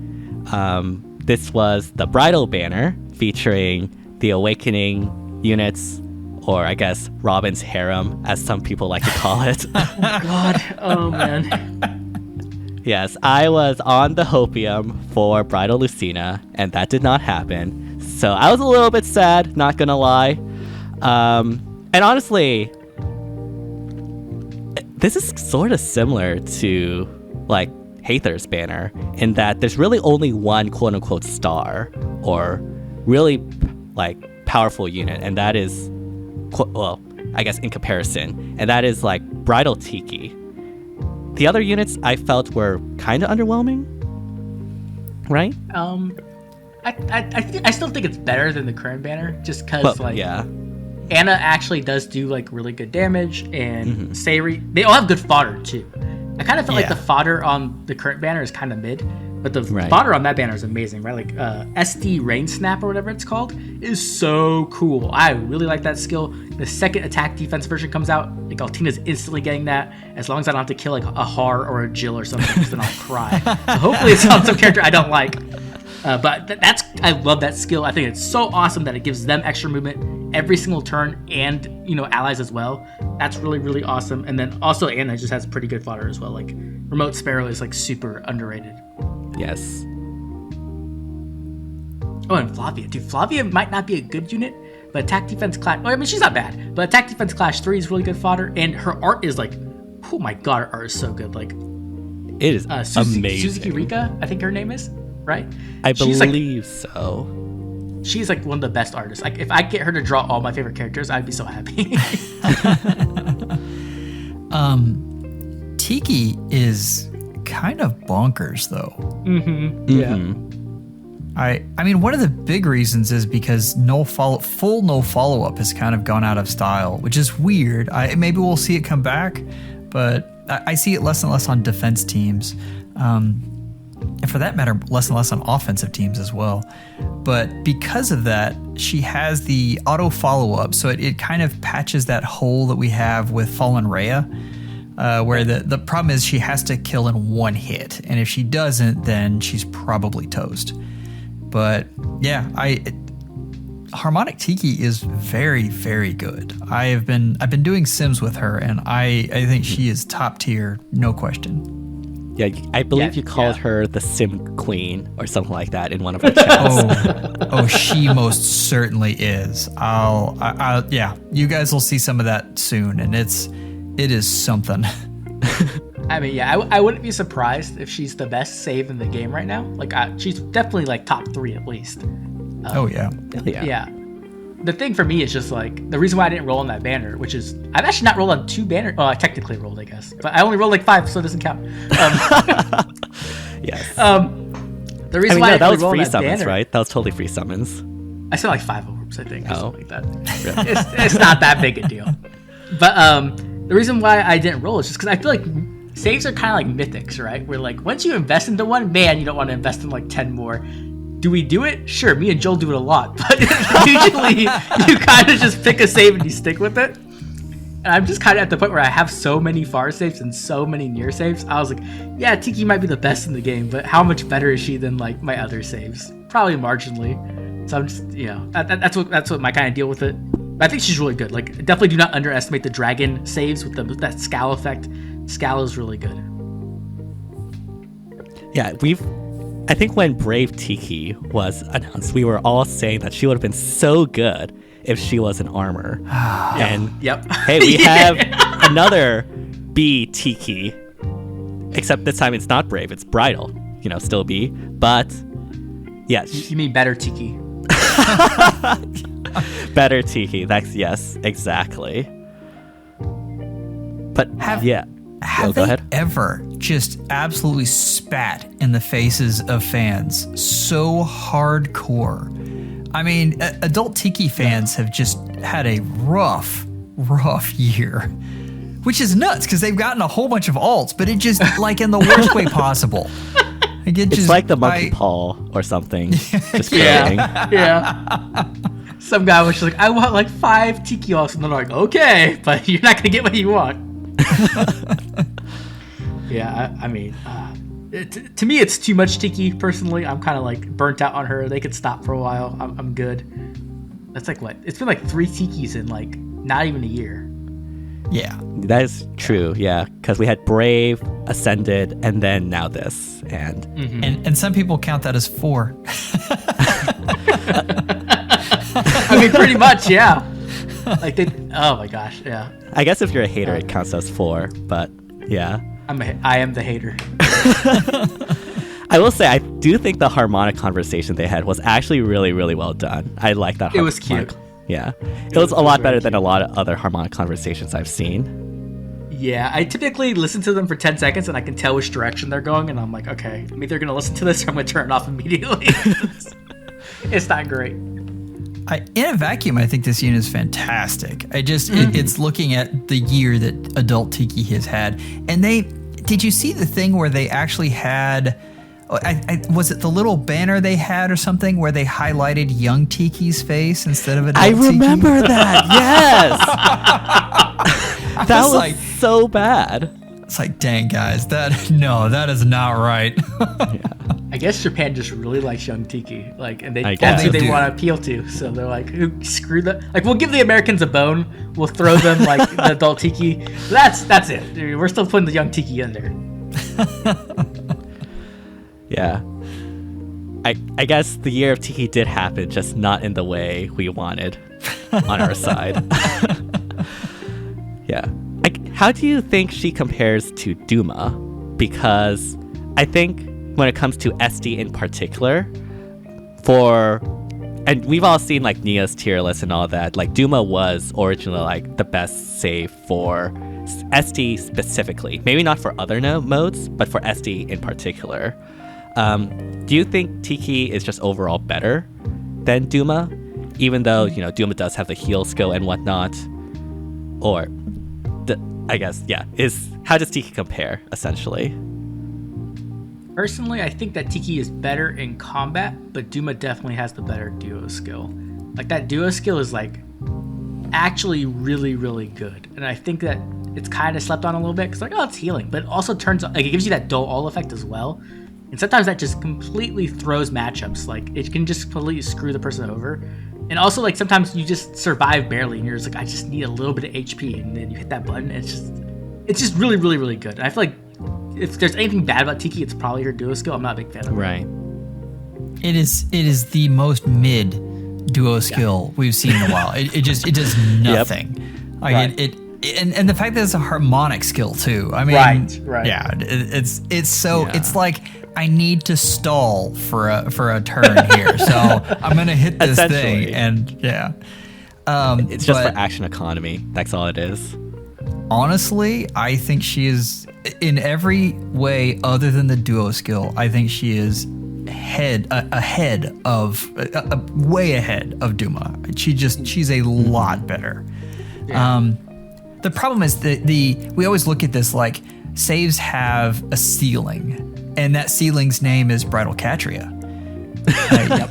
This was the Bridal banner featuring the Awakening units, or I guess Robin's harem, as some people like to call it. Oh God, oh man. Yes, I was on the Hopium for Bridal Lucina, and that did not happen. So I was a little bit sad, not gonna lie. And honestly, this is sort of similar to like Heiðr's banner in that there's really only one quote-unquote star or really like powerful unit, and that is, well, I guess in comparison, and that is like Bridal Tiki. The other units I felt were kind of underwhelming, right? I still think it's better than the current banner, just because Anna actually does do like really good damage, and Seiri, they all have good fodder too. I kind of felt like the fodder on the current banner is kind of mid, but the fodder on that banner is amazing, right? Like SD Rain Snap or whatever it's called is so cool. I really like that skill. The second attack defense version comes out, like Altina's instantly getting that, as long as I don't have to kill like a Har or a Jill or something, because then I'll cry. So hopefully it's on some character I don't like. But I love that skill. I think it's so awesome that it gives them extra movement every single turn, and allies as well. That's really, really awesome. And then also Anna just has pretty good fodder as well. Like Remote Sparrow is like super underrated. Yes. Oh, and Flavia. Dude, Flavia might not be a good unit, but attack defense clash. I mean, she's not bad, but attack defense clash 3 is really good fodder, and her art is like, oh my god, her art is so good. Like, it is amazing. Suzuki Rika, I think her name is, right? I believe so. She's like one of the best artists. Like, if I get her to draw all my favorite characters, I'd be so happy. Tiki is kind of bonkers though. Yeah. I mean, one of the big reasons is because full no follow-up has kind of gone out of style, which is weird. Maybe we'll see it come back, but I see it less and less on defense teams. And for that matter, less and less on offensive teams as well. But because of that, she has the auto follow-up, so it kind of patches that hole that we have with Fallen Rhea, where the problem is she has to kill in one hit, and if she doesn't, then she's probably toast. But yeah, Harmonic Tiki is very, very good. I've been doing Sims with her, and I think she is top tier, no question. Yeah, I believe you called her the Sim Queen or something like that in one of our chats. Oh, she most certainly is. Yeah, you guys will see some of that soon, and it is something. I mean, yeah, I wouldn't be surprised if she's the best save in the game right now. Like, she's definitely like top 3 at least. Yeah. The thing for me is just like the reason why I didn't roll on that banner, which is I've actually not rolled on 2 banners. Oh, I technically rolled, I guess, but I only rolled like 5, so it doesn't count. Yes. The reason why that was free that summons, banner, right? That was totally free summons. I said like 5 orbs, I think, or something like that. Really? It's not that big a deal. But the reason why I didn't roll is just because I feel like saves are kind of like mythics, right? Where like once you invest into one, man, you don't want to invest in like 10 more. Do we do it? Sure, me and Joel do it a lot, but usually you kind of just pick a save and you stick with it. And I'm just kind of at the point where I have so many far saves and so many near saves. I was like, yeah, Tiki might be the best in the game, but how much better is she than like my other saves? Probably marginally. So I'm just, that's what my kind of deal with it. But I think she's really good. Like, definitely do not underestimate the dragon saves with that scowl effect. Scowl is really good. Yeah, I think when Brave Tiki was announced, we were all saying that she would have been so good if she was an armor. And hey, we have another B Tiki, except this time it's not Brave, it's Bridal. Still B, but yeah. You mean better Tiki? Better Tiki. Yes, exactly. But Have they ever just absolutely spat in the faces of fans so hardcore? I mean, adult Tiki fans have just had a rough year, which is nuts because they've gotten a whole bunch of alts, but it just like in the worst way possible. Like it's like the monkey paw or something. Just kidding. Yeah. Some guy was just like, I want like 5 Tiki alts, and they're like, okay, but you're not gonna get what you want. Yeah, I mean, to me, it's too much Tiki. Personally, I'm kind of like burnt out on her. They could stop for a while. I'm good. That's like what? It's been like 3 Tikis in like not even a year. Yeah, that is true. Yeah, because we had Brave, Ascended, and then now this, and and some people count that as 4. I mean, pretty much, yeah. Like oh my gosh, yeah. I guess if you're a hater, it counts as 4, but yeah. I am the hater. I will say, I do think the harmonic conversation they had was actually really, really well done. I like that. It was cute. Yeah. It was a lot better than a lot of other harmonic conversations I've seen. Yeah, I typically listen to them for 10 seconds and I can tell which direction they're going, and I'm like, okay, I'm either going to listen to this or I'm going to turn it off immediately. It's not great. In a vacuum, I think this unit is fantastic. It's looking at the year that adult Tiki has had. And did you see the thing where they actually had, was it the little banner they had or something where they highlighted young Tiki's face instead of adult Tiki? I remember that, yes! That was like, so bad. It's like, dang guys, that is not right. Yeah. guess Japan just really likes young Tiki, like, and I that's who guess. they want to appeal to. So they're like, screw that. Like, we'll give the Americans a bone. We'll throw them like the adult Tiki. That's it. Dude, we're still putting the young Tiki in there. Yeah. I guess the year of Tiki did happen, just not in the way we wanted on our side. Yeah. How do you think she compares to Duma? Because I think when it comes to SD in particular, and we've all seen like Nia's tier list and all that, like Duma was originally like the best save for SD specifically. Maybe not for other modes, but for SD in particular. Do you think Tiki is just overall better than Duma? Even though, Duma does have the heal skill and whatnot? Or, I guess, yeah, how does Tiki compare, essentially? Personally, I think that Tiki is better in combat, but Duma definitely has the better duo skill. Like, that duo skill is, like, actually really, really good. And I think that it's kind of slept on a little bit, because, like, it's healing. But it also it gives you that dual effect as well. And sometimes that just completely throws matchups. Like, it can just completely screw the person over. And also, like, sometimes you just survive barely, and you're just like, I just need a little bit of HP. And then you hit that button, and it's just really, really, really good. And I feel like if there's anything bad about Tiki, it's probably her duo skill. I'm not a big fan of it. Right. It is the most mid duo skill we've seen in a while. It does nothing. Yep. Like Right. and the fact that it's a harmonic skill too. I mean, Right. Yeah, it's like I need to stall for a turn here, so I'm gonna hit this thing, Essentially. and yeah. It's just for action economy. That's all it is. Honestly, I think she is, in every way other than the duo skill, I think she is way ahead of Duma. She's a lot better. Yeah. The problem is that we always look at this like saves have a ceiling, and that ceiling's name is Bridal Catria.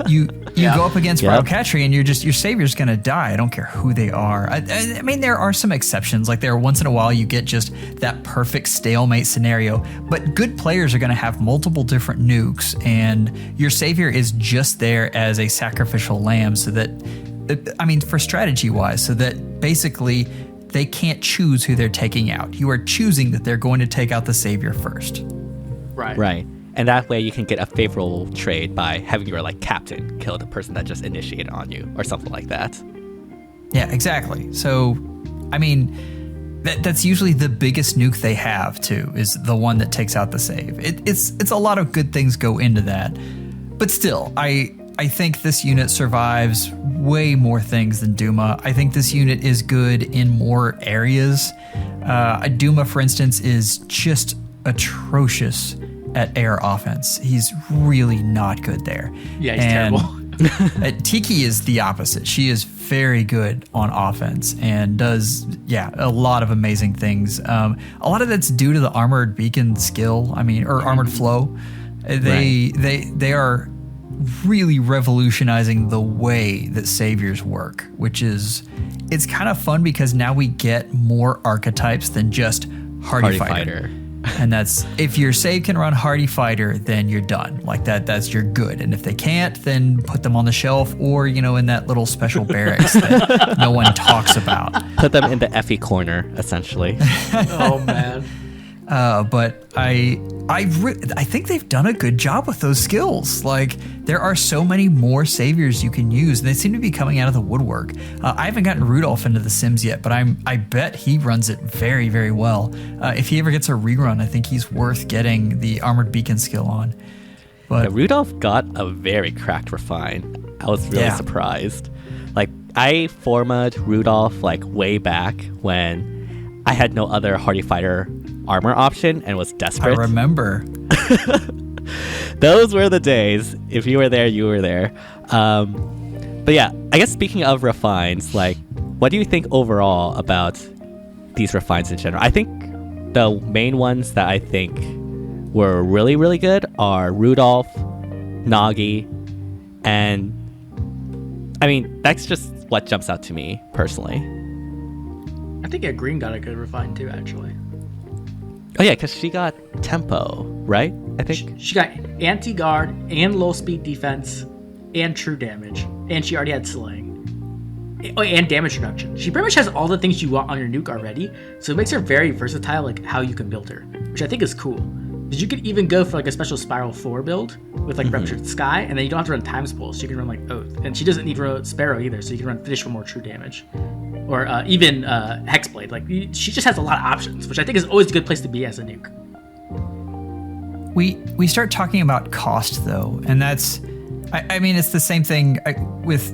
You go up against Bridal Catria, and your savior's gonna die. I don't care who they are. I mean, there are some exceptions. Like, there once in a while you get just that perfect stalemate scenario. But good players are gonna have multiple different nukes, and your savior is just there as a sacrificial lamb, so that, I mean, for strategy wise, so that basically they can't choose who they're taking out. You are choosing that they're going to take out the savior first. Right. And that way you can get a favorable trade by having your like captain kill the person that just initiated on you or something like that. Yeah, exactly. So, I mean, that's usually the biggest nuke they have too, is the one that takes out the save. It's a lot of good things go into that. But still, I think this unit survives way more things than Duma. I think this unit is good in more areas. Duma, for instance, is just atrocious at air offense. He's really not good there. Yeah, he's terrible. Tiki is the opposite. She is very good on offense and does, a lot of amazing things. A lot of that's due to the armored beacon skill. I mean, or armored flow. They are really revolutionizing the way that saviors work, which is, it's kind of fun because now we get more archetypes than just hardy fighter. And that's, if your save can run hardy fighter, then you're done. Like that's you're good. And if they can't, then put them on the shelf, or in that little special barracks that no one talks about. Put them in the FE corner, essentially. Oh man. But I think they've done a good job with those skills. Like, there are so many more saviors you can use, and they seem to be coming out of the woodwork. I haven't gotten Rudolph into the Sims yet, but I bet he runs it very, very well. If he ever gets a rerun, I think he's worth getting the armored beacon skill on. But Rudolph got a very cracked refine. I was really surprised. Like, I formatted Rudolph like way back when I had no other hardy fighter armor option and was desperate. I remember. Those were the days. If you were there, you were there. But yeah, I guess speaking of refines, like, what do you think overall about these refines in general? I think the main ones that I think were really, really good are Rudolph, Nagi, and I mean, that's just what jumps out to me personally. I think Green got a good refine too, actually. Oh yeah, because she got tempo, right? I think. She got anti-guard and low speed defense and true damage. And she already had slaying. Oh, and damage reduction. She pretty much has all the things you want on your nuke already, so it makes her very versatile, like how you can build her, which I think is cool. Because you could even go for like a special Spiral 4 build with like Ruptured Sky, and then you don't have to run Times Pulse, so you can run like Oath. And she doesn't need to run Sparrow either, so you can run Finish for more true damage. Or even Hexblade. Like she just has a lot of options, which I think is always a good place to be as a nuke. We start talking about cost though, and that's, I mean, it's the same thing with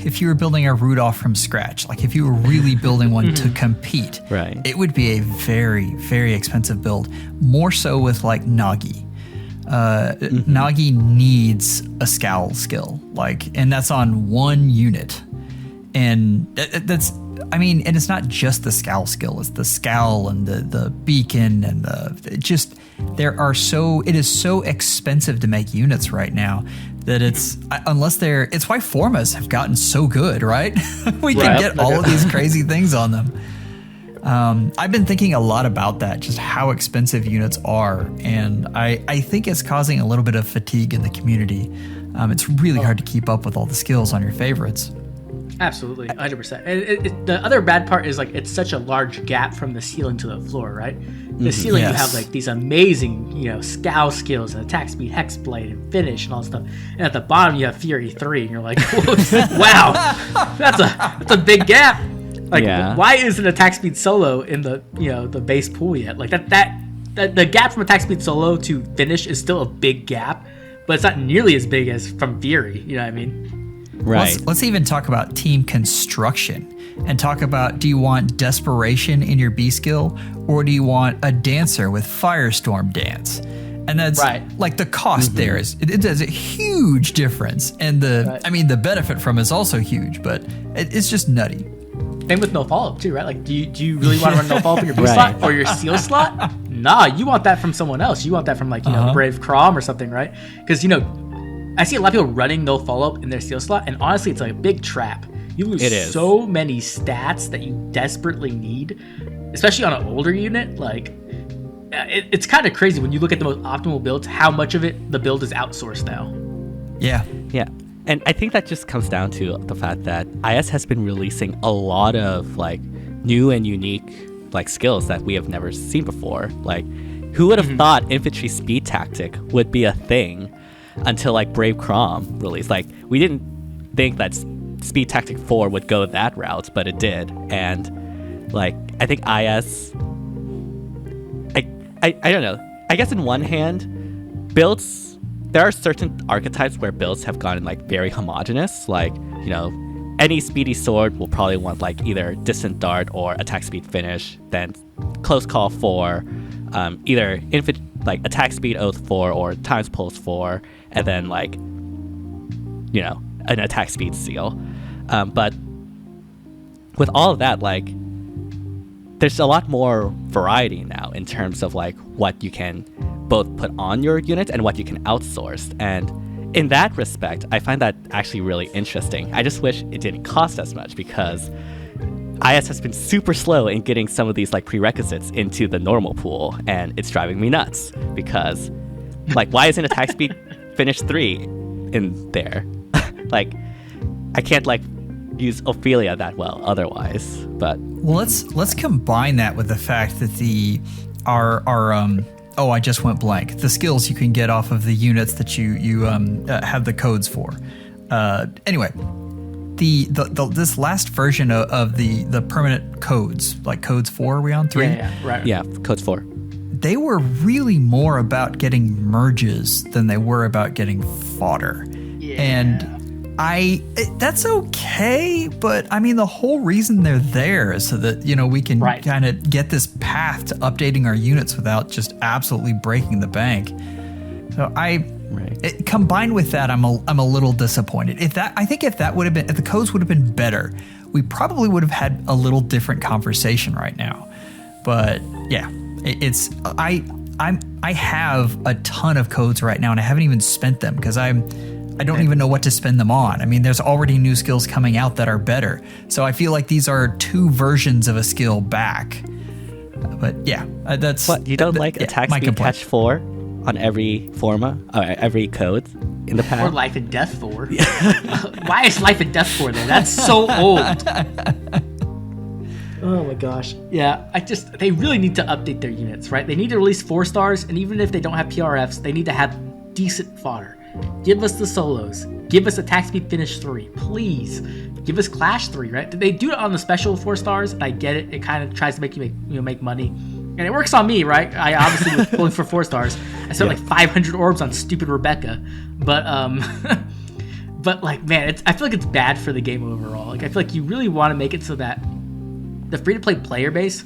if you were building a Rudolph from scratch. Like if you were really building one to compete, right, it would be a very, very expensive build. More so with like Nagi. Nagi needs a scowl skill, and that's on one unit, and that's. I mean, and it's not just the scowl skill; it's the scowl and the beacon and it is so expensive to make units right now that it's why formas have gotten so good, right? We can get all of these crazy things on them. I've been thinking a lot about that, just how expensive units are, and I think it's causing a little bit of fatigue in the community. It's really hard to keep up with all the skills on your favorites. Absolutely, 100%. And the other bad part is it's such a large gap from the ceiling to the floor, right? The ceiling, you have these amazing, scowl skills and attack speed, hexblade, and finish, and all that stuff. And at the bottom, you have Fury 3, and you're like, wow, that's a big gap. Why isn't attack speed solo in the the base pool yet? The gap from attack speed solo to finish is still a big gap, but it's not nearly as big as from Fury. You know what I mean? Right. Let's even talk about team construction and talk about, do you want desperation in your B skill, or do you want a dancer with Firestorm dance? And that's the cost there is it is a huge difference, and the benefit from it is also huge, but it's just nutty. Same with no follow up too, right? Do you really want to run no follow up in your B slot or your seal slot? Nah, you want that from someone else. You want that from Brave Crom or something, right? Because I see a lot of people running no follow-up in their seal slot, and honestly, it's a big trap. You lose so many stats that you desperately need, especially on an older unit. It's kind of crazy when you look at the most optimal builds, how much of it the build is outsourced now. Yeah. And I think that just comes down to the fact that IS has been releasing a lot of new and unique skills that we have never seen before. Who would have thought infantry speed tactic would be a thing until Brave Crom released? We didn't think that Speed Tactic 4 would go that route, but it did. And I think IS, I don't know. I guess in one hand, builds, there are certain archetypes where builds have gotten very homogenous. Any speedy sword will probably want either distant dart or attack speed finish, then close call 4, either attack speed oath 4 or times pulse 4, and then an attack speed seal. But with all of that, there's a lot more variety now in terms of what you can both put on your unit and what you can outsource. And in that respect, I find that actually really interesting. I just wish it didn't cost as much, because IS has been super slow in getting some of these prerequisites into the normal pool, and it's driving me nuts, because why isn't attack speed finish 3 in there? I can't use Ophelia that well otherwise. But let's combine that with the fact that I just went blank. The skills you can get off of the units that you have the codes for. Anyway, this last version of the permanent codes, codes 4, are we on 3? Yeah, codes 4. They were really more about getting merges than they were about getting fodder. Yeah. And that's okay, but I mean, the whole reason they're there is so that, we can kind of get this path to updating our units without just absolutely breaking the bank. So combined with that, I'm a little disappointed. If the codes would have been better, we probably would have had a little different conversation right now. But yeah, I have a ton of codes right now, and I haven't even spent them because I don't even know what to spend them on. I mean, there's already new skills coming out that are better. So I feel like these are 2 versions of a skill back. But yeah, that's... What, you don't attack speed catch 4? on every every code in the pack. Or Life and Death 4. Why is Life and Death 4 there? That's so old. Oh my gosh. Yeah, they really need to update their units, right? They need to release 4 stars, and even if they don't have PRFs, they need to have decent fodder. Give us the solos. Give us Attack Speed Finish 3. Please. Give us Clash 3, right? They do it on the special 4 stars, and I get it. It kind of tries to make you make money. And it works on me, right? I obviously was pulling for 4 stars. I spent like 500 orbs on stupid Rebecca. But but like, man, I feel like it's bad for the game overall. Like, I feel like you really want to make it so that the free-to-play player base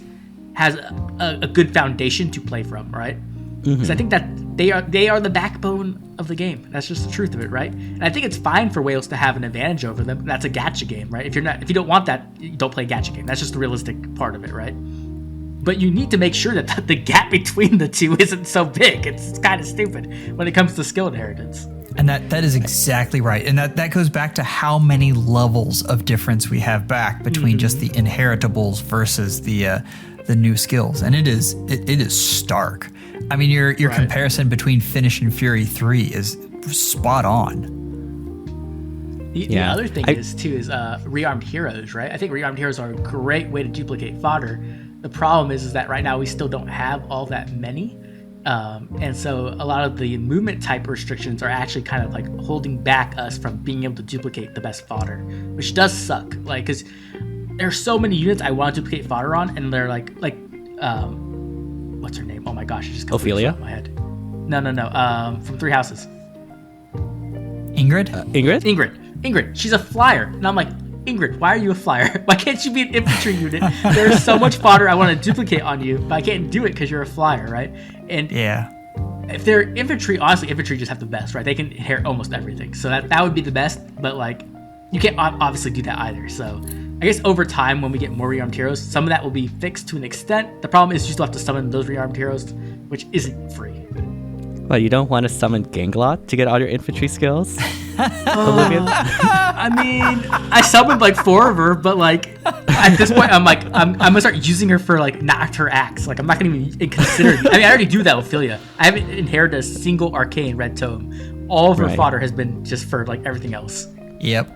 has a good foundation to play from, right? Because I think that they are the backbone of the game. That's just the truth of it, right? And I think it's fine for whales to have an advantage over them. That's a gacha game, right? If you don't want that, you don't play a gacha game. That's just the realistic part of it, right? But you need to make sure that the gap between the two isn't so big. It's kind of stupid when it comes to skill inheritance. And that is exactly right. And that goes back to how many levels of difference we have back between just the inheritables versus the new skills. And it is stark. I mean, your comparison between Finish and Fury 3 is spot on. The other thing is rearmed heroes, right? I think rearmed heroes are a great way to duplicate fodder. The problem is that right now we still don't have all that many. And so a lot of the movement type restrictions are actually kind of like holding back us from being able to duplicate the best fodder, which does suck. Like, because there's so many units I want to duplicate fodder on, and they're like what's her name? Oh my gosh, it just comes Ophelia? off my head. No. From Three Houses. Ingrid? Ingrid. She's a flyer, and I'm like, Ingrid, why are you a flyer? Why can't you be an infantry unit? There's so much fodder I want to duplicate on you, but I can't do it because you're a flyer, right? And if they're infantry, honestly, infantry just have the best, right? They can inherit almost everything. So that would be the best, but like, you can't obviously do that either. So I guess over time, when we get more rearmed heroes, some of that will be fixed to an extent. The problem is you still have to summon those rearmed heroes, which isn't free. Well, you don't want to summon Ganglot to get all your infantry skills? I mean, I summoned like 4 of her, but like at this point, I'm gonna start using her for like not her axe. Like, I'm not gonna even consider it. I mean, I already do that with Ophelia. I haven't inherited a single arcane red tome. All of her fodder has been just for like everything else. Yep.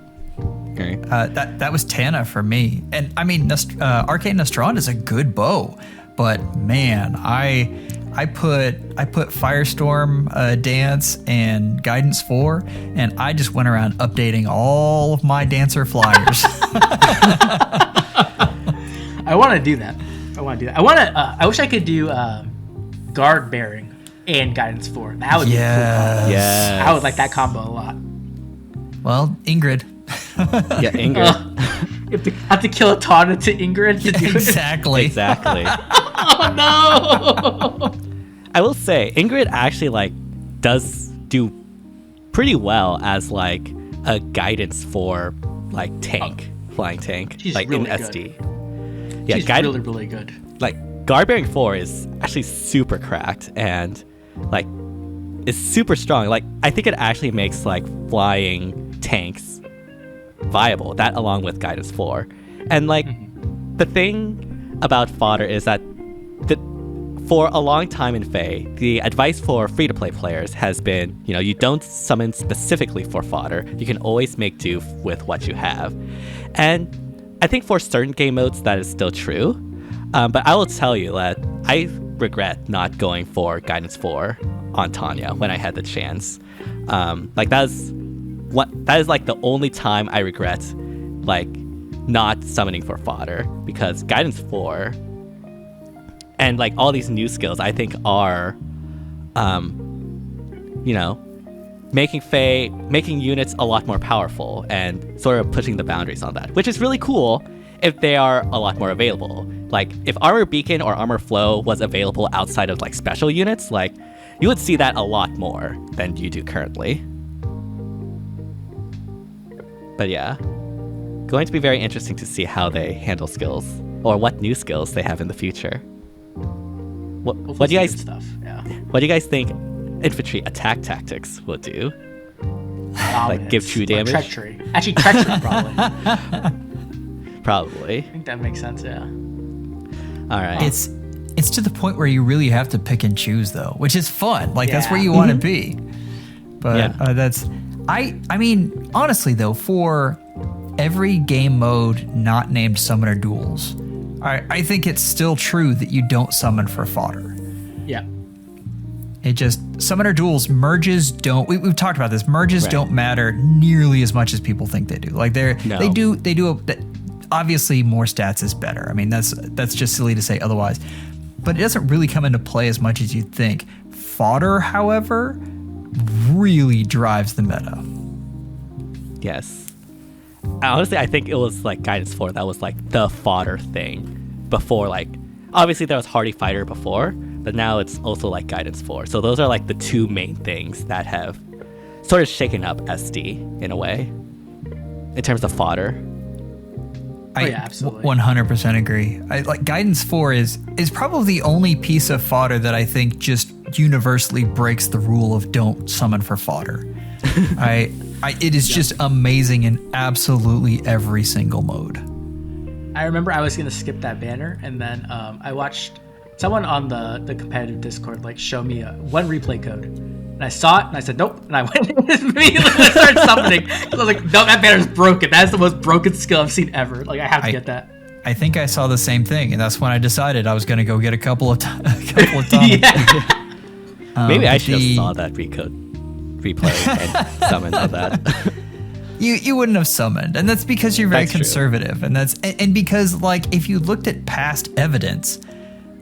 Okay. That was Tana for me. And I mean, Arcane Nostrand is a good bow, but man, I put Firestorm Dance and Guidance 4, and I just went around updating all of my Dancer flyers. I want to do that. I wish I could do Guard Bearing and Guidance 4. That would be a cool combo. Yes. I would like that combo a lot. Well, Ingrid. Yeah, Ingrid. You have to kill a Tana to Ingrid to do it. Exactly. Oh no! I will say, Ingrid actually does do pretty well as like a guidance for like flying tank, She's like really in SD. Good. Yeah, she's really good. Like Guard Bearing 4 is actually super cracked and like is super strong. Like, I think it actually makes like flying tanks viable. That along with Guidance 4, and like the thing about fodder is that for a long time in FEH, the advice for free-to-play players has been, you don't summon specifically for fodder. You can always make do with what you have. And I think for certain game modes, that is still true. But I will tell you that I regret not going for Guidance 4 on Tanya when I had the chance. That is like the only time I regret like not summoning for fodder, because Guidance 4 and like all these new skills I think are making units a lot more powerful and sort of pushing the boundaries on that, which is really cool if they are a lot more available. Like, if Armor Beacon or Armor Flow was available outside of like special units, like you would see that a lot more than you do currently. But yeah, going to be very interesting to see how they handle skills, or what new skills they have in the future. What do you guys stuff? Yeah. What do you guys think infantry attack tactics will do? Like give true damage? Treachery. Actually, treachery probably. Probably. I think that makes sense. Yeah. All right. It's it's to the point where you really have to pick and choose though, which is fun. Like that's where you want to be. But I mean, honestly though, for every game mode not named Summoner Duels, I think it's still true that you don't summon for fodder. Yeah. It just, Summoner Duels, merges don't, we've talked about this, merges don't matter nearly as much as people think they do. Like they do obviously more stats is better. I mean, that's just silly to say otherwise. But it doesn't really come into play as much as you'd think. Fodder, however, really drives the meta. Yes. Honestly, I think it was like Guidance 4 that was like the fodder thing before. Like, obviously there was Hardy Fighter before, but now it's also like Guidance 4. So those are like the two main things that have sort of shaken up SD in a way in terms of fodder. I absolutely 100% agree. Like Guidance 4 is probably the only piece of fodder that I think just universally breaks the rule of don't summon for fodder. It is just amazing in absolutely every single mode. I remember I was going to skip that banner, and then I watched someone on the competitive Discord like show me one replay code. And I saw it, and I said, nope. And I went and immediately started summoning. I was like, no, that banner's broken. That is the most broken skill I've seen ever. Like, I have to get that. I think I saw the same thing, and that's when I decided I was going to go get a couple of times. Maybe I should have saw that replay and summoned on that. You wouldn't have summoned, and that's because you're very conservative, and because like if you looked at past evidence,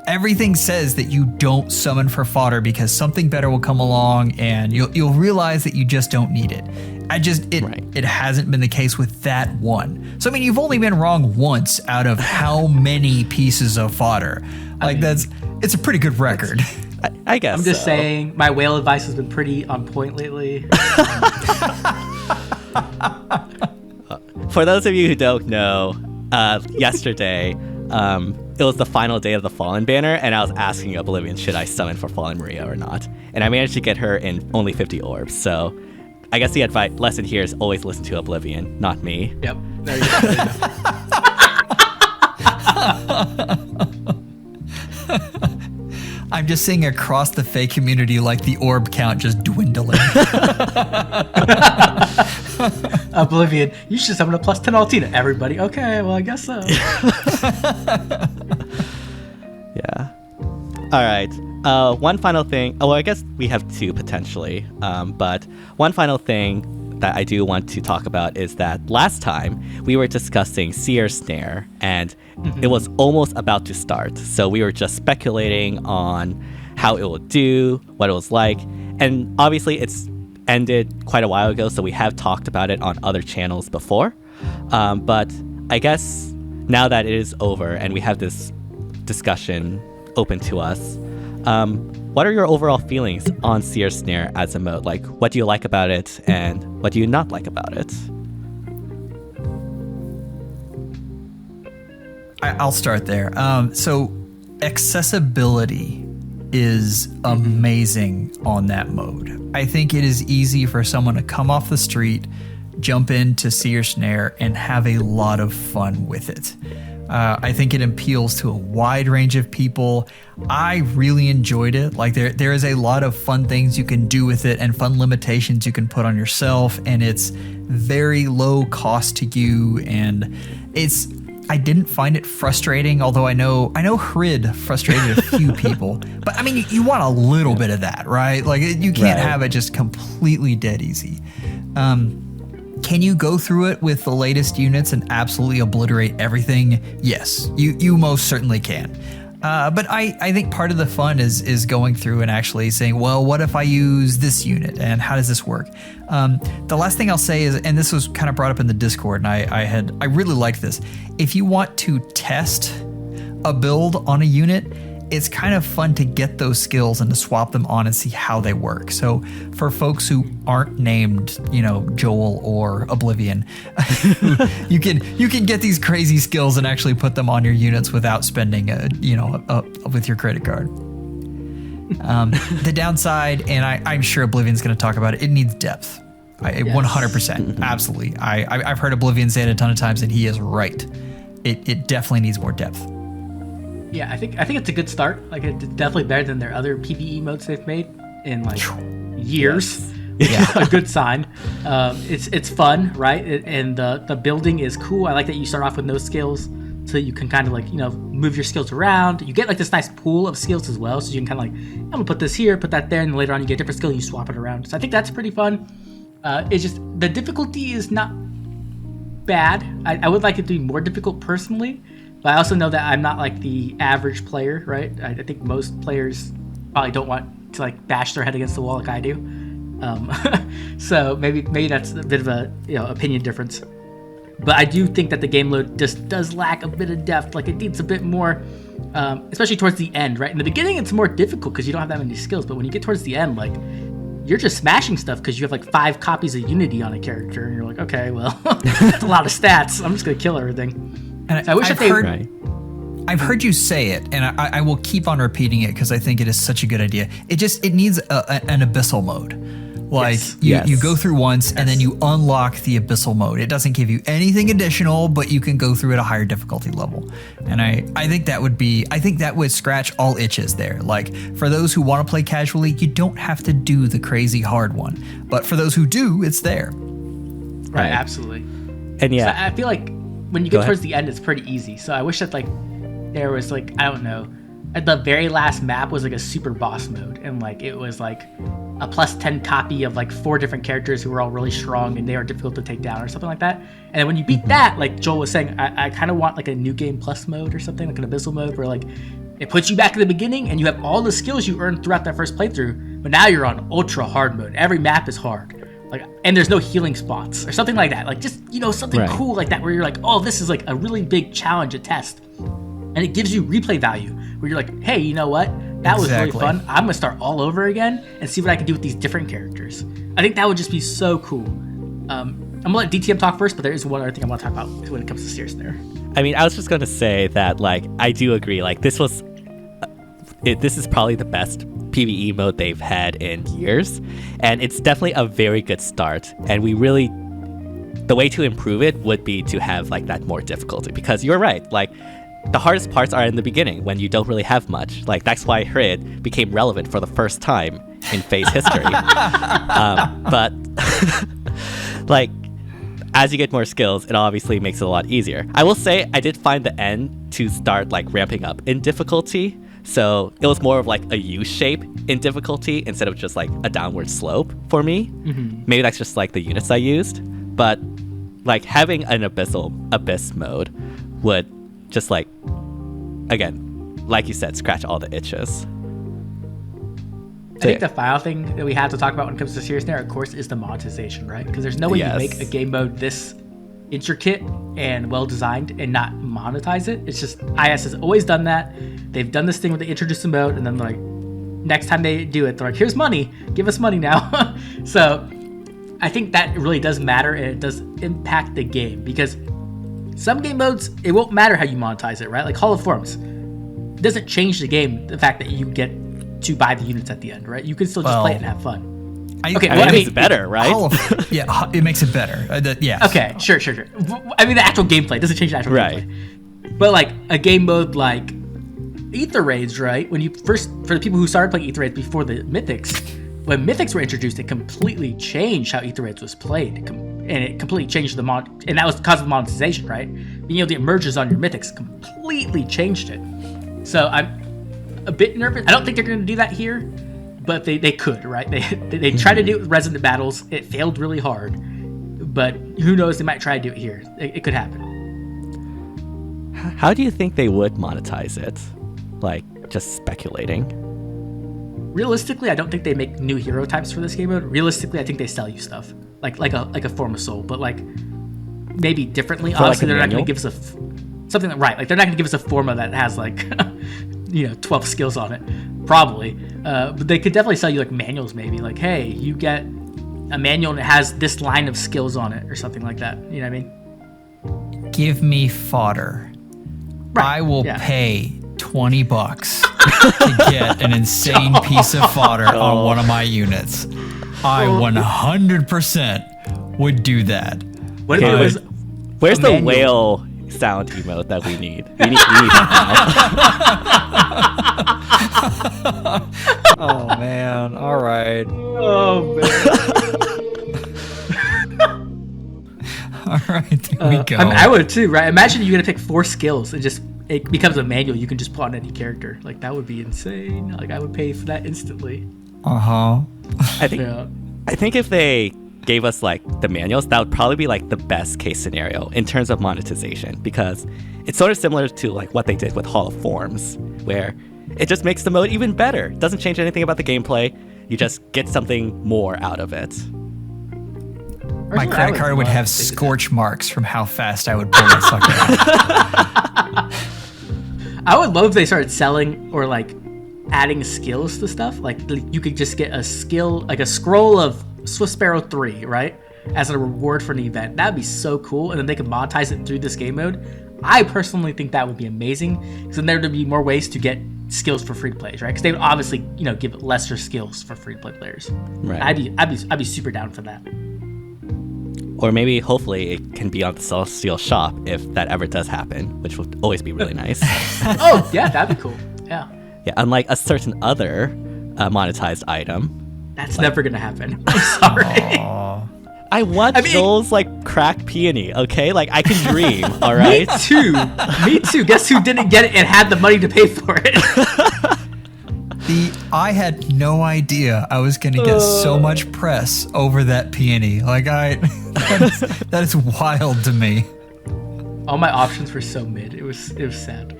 everything says that you don't summon for fodder because something better will come along, and you'll realize that you just don't need it. It hasn't been the case with that one. So I mean, you've only been wrong once out of how many pieces of fodder? Like it's a pretty good record. I guess I'm just saying my whale advice has been pretty on point lately. For those of you who don't know, yesterday it was the final day of the Fallen banner, and I was asking Oblivion, should I summon for Fallen Maria or not? And I managed to get her in only 50 orbs. So I guess the lesson here is always listen to Oblivion, not me. Yep. There you go. I'm just seeing across the Fae community like the orb count just dwindling. Oblivion, you should summon a +10 Altina. Everybody, okay, well, I guess so. Yeah. All right. One final thing. Oh, well, I guess we have two potentially. But one final thing that I do want to talk about is that last time we were discussing Seer Snare, and it was almost about to start. So we were just speculating on how it will do, what it was like. And obviously it's ended quite a while ago, so we have talked about it on other channels before. But I guess now that it is over and we have this discussion open to us, what are your overall feelings on Seer Snare as a mode? Like, what do you like about it, and what do you not like about it? I'll start there. So accessibility is amazing on that mode. I think it is easy for someone to come off the street, jump into Seer Snare, and have a lot of fun with it. I think it appeals to a wide range of people. I really enjoyed it. Like there is a lot of fun things you can do with it and fun limitations you can put on yourself, and it's very low cost to you, and I didn't find it frustrating, although I know Hrid frustrated a few people. But I mean, you want a little bit of that, right? Like you can't have it just completely dead easy. Can you go through it with the latest units and absolutely obliterate everything? Yes, you most certainly can. But I think part of the fun is going through and actually saying, well, what if I use this unit and how does this work? The last thing I'll say is, and this was kind of brought up in the Discord, and I really liked this. If you want to test a build on a unit, it's kind of fun to get those skills and to swap them on and see how they work. So for folks who aren't named, Joel or Oblivion, you can get these crazy skills and actually put them on your units without spending, with your credit card. The downside, and I'm sure Oblivion's going to talk about it, it needs depth. 100%, absolutely. I've heard Oblivion say it a ton of times, and he is right. It definitely needs more depth. Yeah, I think it's a good start. Like, it's definitely better than their other PvE modes they've made in like years. Yes. Yeah, a good sign. It's fun, right? And the building is cool. I like that you start off with no skills, so that you can kind of like, move your skills around. You get like this nice pool of skills as well, so you can kind of like, I'm gonna put this here, put that there, and later on you get a different skill and you swap it around. So I think that's pretty fun. It's just the difficulty is not bad. I would like it to be more difficult personally, but I also know that I'm not like the average player, right? I think most players probably don't want to like bash their head against the wall like I do. So maybe that's a bit of a opinion difference. But I do think that the game load just does lack a bit of depth. Like, it needs a bit more, especially towards the end, right? In the beginning, it's more difficult because you don't have that many skills. But when you get towards the end, like, you're just smashing stuff because you have like 5 copies of Unity on a character, and you're like, okay, well, that's a lot of stats. I'm just gonna kill everything. And so I wish I've heard you say it, and I will keep on repeating it because I think it is such a good idea. It needs an abyssal mode. Like, you go through once, and then you unlock the abyssal mode. It doesn't give you anything additional, but you can go through at a higher difficulty level. And I think that would scratch all itches there. Like, for those who want to play casually, you don't have to do the crazy hard one. But for those who do, it's there. Right, absolutely. And so I feel like when you get towards the end, it's pretty easy. So I wish that like there was like, I don't know, at the very last map was like a super boss mode, and like it was like a plus 10 copy of like 4 different characters who were all really strong and they are difficult to take down or something like that. And then when you beat that, like Joel was saying, I kind of want like a new game plus mode or something, like an abyssal mode where like it puts you back at the beginning and you have all the skills you earned throughout that first playthrough, but now you're on ultra hard mode. Every map is hard. Like, and there's no healing spots or something like that. Like, just, something cool like that where you're like, oh, this is like a really big challenge, a test. And it gives you replay value where you're like, hey, you know what? That was really fun. I'm going to start all over again and see what I can do with these different characters. I think that would just be so cool. I'm going to let DTM talk first, but there is one other thing I want to talk about when it comes to Seer Snare. I mean, I was just going to say that, like, I do agree. Like, this is probably the best PvE mode they've had in years. And it's definitely a very good start. And the way to improve it would be to have, like, that more difficulty. Because you're right. Like, the hardest parts are in the beginning when you don't really have much. Like, that's why Heiðr became relevant for the first time in FEH history. But like, as you get more skills, it obviously makes it a lot easier. I will say I did find the end to start like ramping up in difficulty. So it was more of like a U shape in difficulty instead of just like a downward slope for me. Mm-hmm. Maybe that's just like the units I used. But like having an abyss mode would just like, again, like you said, scratch all the itches. I think the final thing that we have to talk about when it comes to Seer Snare, of course, is the monetization, right? Because there's no way you make a game mode this intricate and well designed and not monetize it. It's just IS has always done that. They've done this thing where they introduce a mode and then like next time they do it, they're like, here's money, give us money now. So I think that really does matter, and it does impact the game, because some game modes, it won't matter how you monetize it, right? Like Hall of Forms, it doesn't change the game, the fact that you get to buy the units at the end, right? You can still just play it and have fun. It makes it better, right? It makes it better. Okay, sure. I mean, the actual gameplay doesn't change the actual gameplay. But like a game mode like Aether Raids, right? When you first, for the people who started playing Aether Raids before the Mythics, when Mythics were introduced, it completely changed how Aether Raids was played. And it completely changed and that was because of monetization, right? Being able to get merges on your Mythics completely changed it. So I'm a bit nervous. I don't think they're going to do that here, but they could, right? They tried to do it with Resident Battles. It failed really hard, but who knows? They might try to do it here. It could happen. How do you think they would monetize it? Like, just speculating. Realistically, I don't think they make new hero types for this game mode. Realistically, I think they sell you stuff. Like a form of soul, but like maybe differently. For obviously, like they're not going to give us something that, right? Like they're not going to give us a forma that has like 12 skills on it, probably. But they could definitely sell you like manuals, maybe. Like, hey, you get a manual and it has this line of skills on it, or something like that. You know what I mean? Give me fodder. Right. I will pay $20 to get an insane piece of fodder on one of my units. I 100% would do that. What if it was Where's the whale sound emote that we need. We need that now. Oh man! All right. Oh man. All right. There we go. I would too, right? Imagine you're gonna pick 4 skills and just it becomes a manual you can just put on any character. Like that would be insane. Like I would pay for that instantly. Uh-huh. I think if they gave us like the manuals, that would probably be like the best case scenario in terms of monetization, because it's sort of similar to like what they did with Hall of Forms, where it just makes the mode even better. It doesn't change anything about the gameplay. You just get something more out of it. My credit card would have scorch marks from how fast I would pull that sucker out. I would love if they started selling or like adding skills to stuff. Like you could just get a skill, like a scroll of Swift Sparrow 3, right? As a reward for an event. That'd be so cool. And then they could monetize it through this game mode. I personally think that would be amazing, because then there would be more ways to get skills for free to play, right? Because they would obviously, give lesser skills for free to play players. Right. I'd be super down for that. Or maybe, hopefully, it can be on the Celestial Shop if that ever does happen, which would always be really nice. Oh, yeah, that'd be cool. Yeah. Yeah, unlike a certain other monetized item. That's never gonna happen. I'm sorry. I want Joel's crack peony, okay? Like I can dream, all right? Me too. Guess who didn't get it and had the money to pay for it? I had no idea I was gonna get so much press over that peony. That is wild to me. All my options were so mid. It was sad.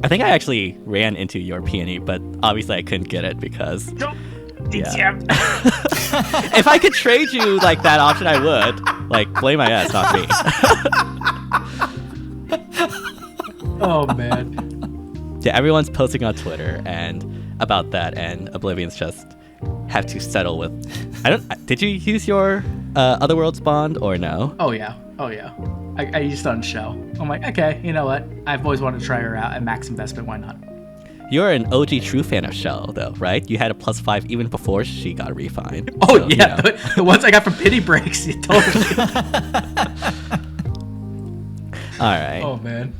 I think I actually ran into your peony, but obviously I couldn't get it because. Yeah. If I could trade you that option, I would. Blame my ass, not me. Oh man. Yeah, everyone's posting on Twitter and about that, and Oblivion's just have to settle with. Did you use your Otherworlds bond or no? Oh yeah. I used it on Shell. I'm like, okay, you know what? I've always wanted to try her out at max investment. Why not? You're an OG true fan of Shell, though, right? You had a +5 even before she got refined. Oh, so, yeah. The ones I got from Pity Breaks. Totally. All right. Oh, man.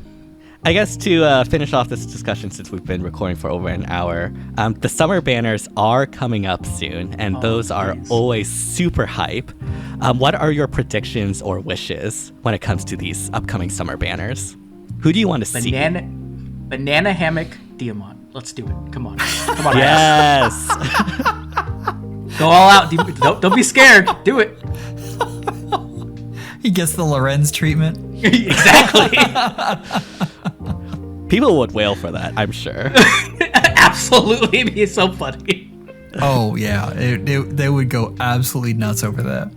I guess to finish off this discussion, since we've been recording for over an hour, the summer banners are coming up soon, and those are always super hype. What are your predictions or wishes when it comes to these upcoming summer banners? Who do you want to see? Banana Hammock Diamond. Let's do it. Come on. Yes. Go all out. Don't be scared. Do it. He gets the Lorenz treatment. Exactly. People would wail for that, I'm sure. Absolutely. It'd be so funny. Oh, yeah. They would go absolutely nuts over that.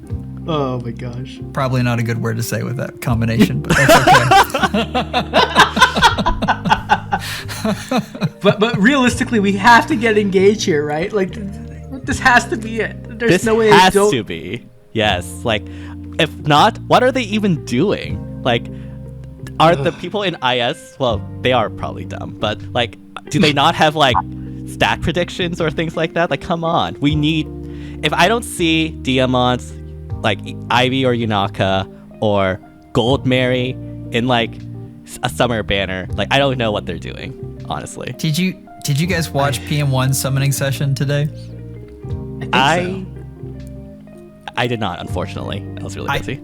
Oh, my gosh. Probably not a good word to say with that combination, but that's okay. But realistically, we have to get engaged here, right? This has to be it. There's no way has to be. Yes. If not, what are they even doing? Are the people in IS, well, they are probably dumb, but do they not have stat predictions or things like that? Come on. We need, if I don't see Diamonds Ivy or Hinoka or Gold Mary in a summer banner, I don't know what they're doing, honestly. Did you guys watch PM1's summoning session today? I did not, unfortunately. I was really busy.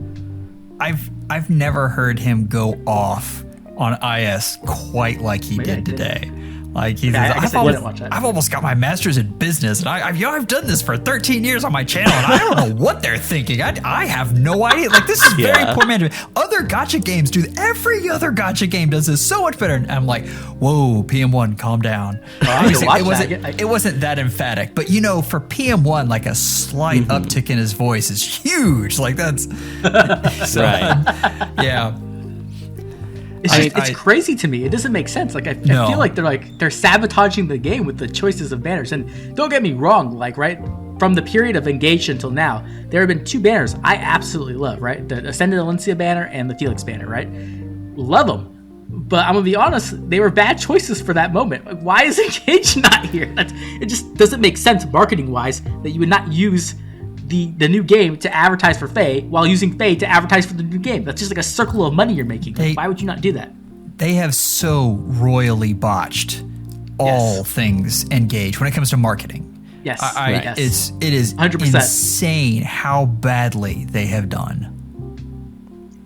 I've never heard him go off on IS quite like he did today. I've almost got my master's in business, and I've done this for 13 years on my channel, and I don't know what they're thinking. I have no idea. This is very poor management. Other gacha games do. Every other gacha game does this so much better. And I'm like, whoa, PM1, calm down. It wasn't that emphatic, but for PM1, a slight uptick in his voice is huge. That's so, right. Yeah. It's crazy to me. It doesn't make sense. I feel like they're sabotaging the game with the choices of banners. And don't get me wrong, right from the period of Engaged until now, there have been 2 banners I absolutely love, right? The Ascendant Alencia banner and the Felix banner, right? Love them. But I'm gonna be honest, they were bad choices for that moment. Why is Engaged not here? It just doesn't make sense marketing wise that you would not use the new game to advertise for Faye while using Faye to advertise for the new game. That's just like a circle of money you're making. Why would you not do that? They have so royally botched all things Engage when it comes to marketing. Yes. It is 100%. insane how badly they have done.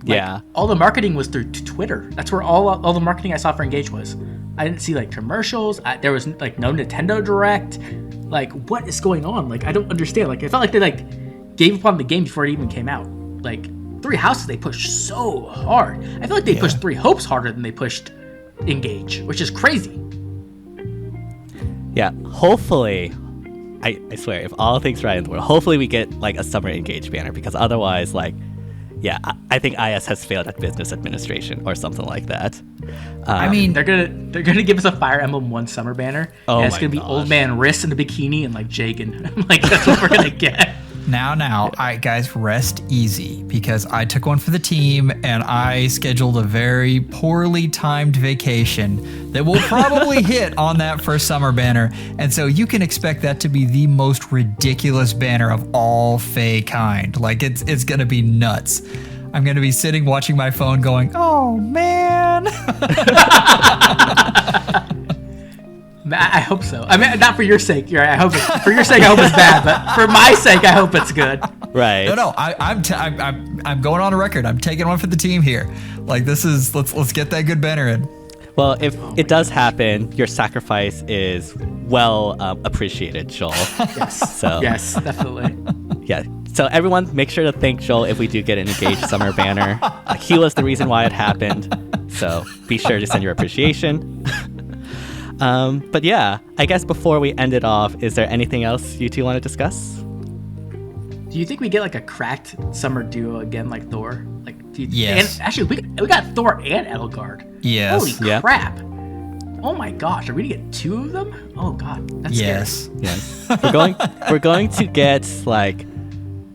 Yeah. All the marketing was through Twitter. That's where all the marketing I saw for Engage was. I didn't see like commercials. There was like no Nintendo Direct. Like, what is going on? Like, I don't understand. Like, it felt like they like gave up on the game before it even came out. Like, Three Houses they pushed so hard. I feel like they pushed Three Hopes harder than they pushed Engage, which is crazy. Yeah. Hopefully, I swear, if all things right in the world, hopefully we get like a summer Engage banner, because otherwise, like, yeah, I think IS has failed at business administration or something like that. I mean, they're gonna give us a Fire Emblem 1 summer banner. Oh, and it's gonna be Old Man Riss in a bikini and like Jagan. Like, that's what we're gonna get. Now, guys, rest easy, because I took one for the team and I scheduled a very poorly timed vacation that will probably hit on that first summer banner. And so you can expect that to be the most ridiculous banner of all Fae kind. Like, it's going to be nuts. I'm going to be sitting watching my phone going, oh, man. I hope so. I mean, not for your sake. You're right. I hope for your sake. I hope it's bad, but for my sake, I hope it's good. Right. No. I'm going on a record. I'm taking one for the team here. Like, this is let's get that good banner in. Well, if it does happen, your sacrifice is well appreciated, Joel. Yes. So yes, definitely. Yeah. So everyone, make sure to thank Joel if we do get an Engaged summer banner. He was the reason why it happened. So be sure to send your appreciation. But yeah, I guess before we end it off, is there anything else you two want to discuss? Do you think we get like a cracked summer duo again, like Thor? Like, yes. And actually, we got Thor and Edelgard. Yes. Holy crap! Oh my gosh, are we gonna get two of them? Oh god, that's scary. Yes. We're going to get like,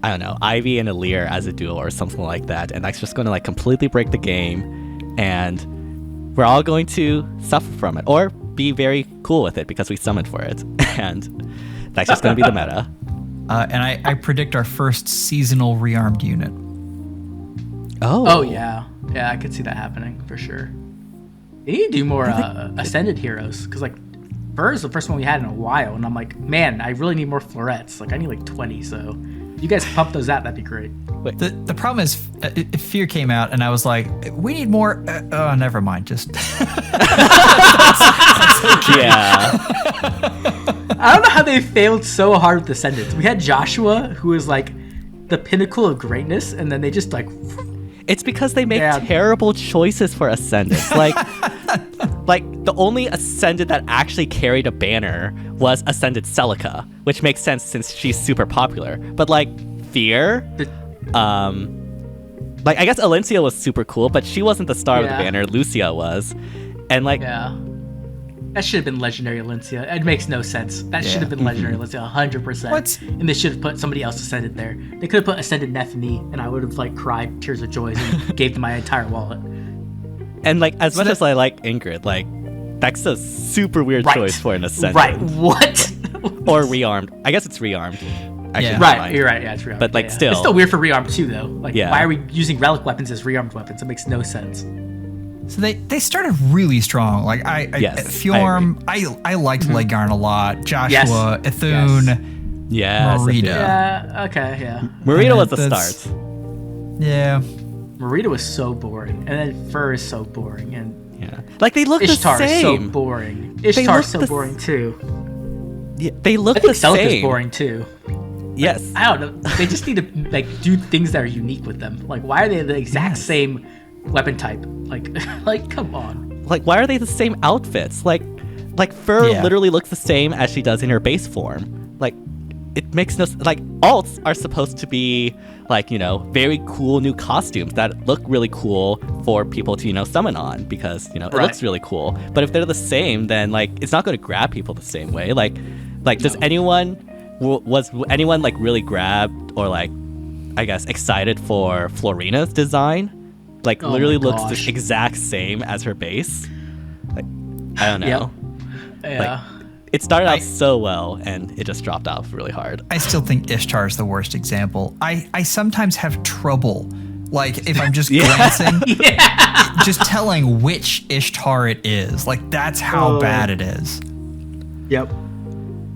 I don't know, Ivy and Alir as a duo or something like that, and that's just going to like completely break the game, and we're all going to suffer from it, or be very cool with it because we summoned for it, and that's just going to be the meta. And I predict our first seasonal rearmed unit. Oh yeah, I could see that happening for sure. They need to do more Ascended heroes, because like Burr is the first one we had in a while, and I'm like, man, I really need more florets. Like, I need like 20, so you guys pump those out, that'd be great. Wait. The problem is, Fear came out, and I was like, we need more. Oh, never mind. Just Yeah. I don't know how they failed so hard with Ascendants. We had Joshua, who was like the pinnacle of greatness, and then they just like. It's because they make terrible choices for Ascendants. Like the only Ascendant that actually carried a banner was Ascendant Celica, which makes sense since she's super popular. But like Fear, like I guess Alencia was super cool, but she wasn't the star of the banner. Lucia was, and like that should have been Legendary Alencia. It makes no sense. That should have been Legendary Alencia 100%. And they should have put somebody else Ascended there. They could have put Ascended Nephany, and I would have like cried tears of joy and gave them my entire wallet. And like as much as I like Ingrid, like that's a super weird choice for an Ascendant. Right? What? Or rearmed. I guess it's rearmed. Right. You're right. Yeah, it's rearmed. But like still, it's still weird for rearmed too, though. Like, why are we using relic weapons as rearmed weapons? It makes no sense. So they started really strong. Like Fjorm, I liked Legarn a lot. Joshua, Ithune, Marita. Yeah. Okay. Yeah. Marita was the start. Yeah. Marita was so boring, and then Fur is so boring, and like they look Ishtar the same. Ishtar is so boring. Ishtar's so boring too. Yeah, they look the same. Celica's boring too. Yes. Like, I don't know. They just need to like do things that are unique with them. Like, why are they the exact same weapon type? Like, come on. Like, why are they the same outfits? Like Fur literally looks the same as she does in her base form. Like, it makes no like alts are supposed to be like, you know, very cool new costumes that look really cool for people to, you know, summon on because, you know, it looks really cool. But if they're the same, then like it's not going to grab people the same way. Like does anyone was anyone like really grabbed or like I guess excited for Florina's design? Like literally looks the exact same as her base. Like I don't know. Yeah. it started out so well, and it just dropped off really hard. I still think Ishtar is the worst example. I sometimes have trouble, like if I'm just glancing, just telling which Ishtar it is. Like that's how bad it is. Yep.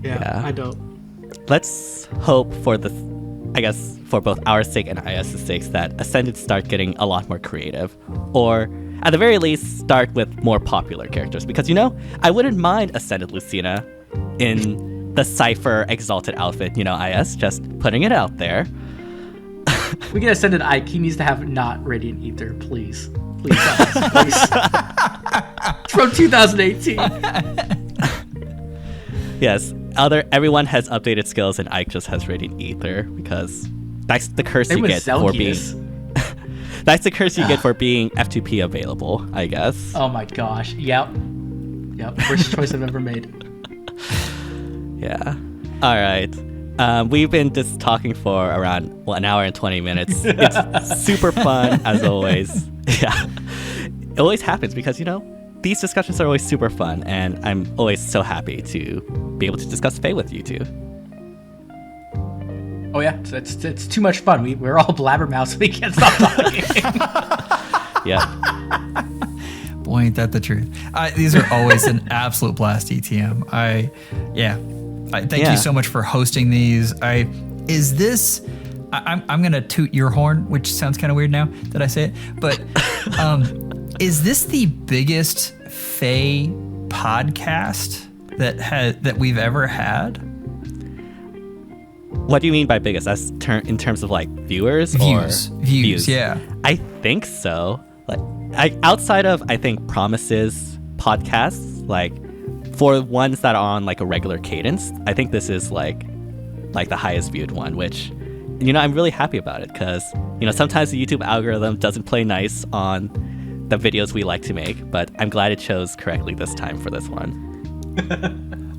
Yeah, I don't. Let's hope for for both our sake and IS's sakes that Ascendants start getting a lot more creative, or at the very least start with more popular characters, because I wouldn't mind Ascended Lucina in the Cypher Exalted outfit, IS, just putting it out there. We get Ascended Ike. He needs to have not Radiant Ether, please. Please, guys, please. It's from 2018. Yes, everyone has updated skills, and Ike just has Radiant Ether, because that's the curse you get for being... That's the curse you get for being F2P available, I guess. Oh my gosh. Yep. Worst choice I've ever made. Yeah. All right. We've been just talking for around an hour and 20 minutes. It's super fun, as always. Yeah. It always happens because, these discussions are always super fun, and I'm always so happy to be able to discuss FEH with you two. Oh yeah, it's too much fun. We're all blabbermouths. We can't stop talking. Yeah. Boy, ain't that the truth. These are always an absolute blast, ETM. Thank you so much for hosting these. I'm gonna toot your horn, which sounds kind of weird now that I say it. But is this the biggest FEH podcast that we've ever had? What do you mean by biggest? That's in terms of like viewers or views? Yeah, I think so. Like, outside of I think Promises podcasts, like for ones that are on like a regular cadence, I think this is like the highest viewed one. Which, I'm really happy about it because sometimes the YouTube algorithm doesn't play nice on the videos we like to make, but I'm glad it chose correctly this time for this one.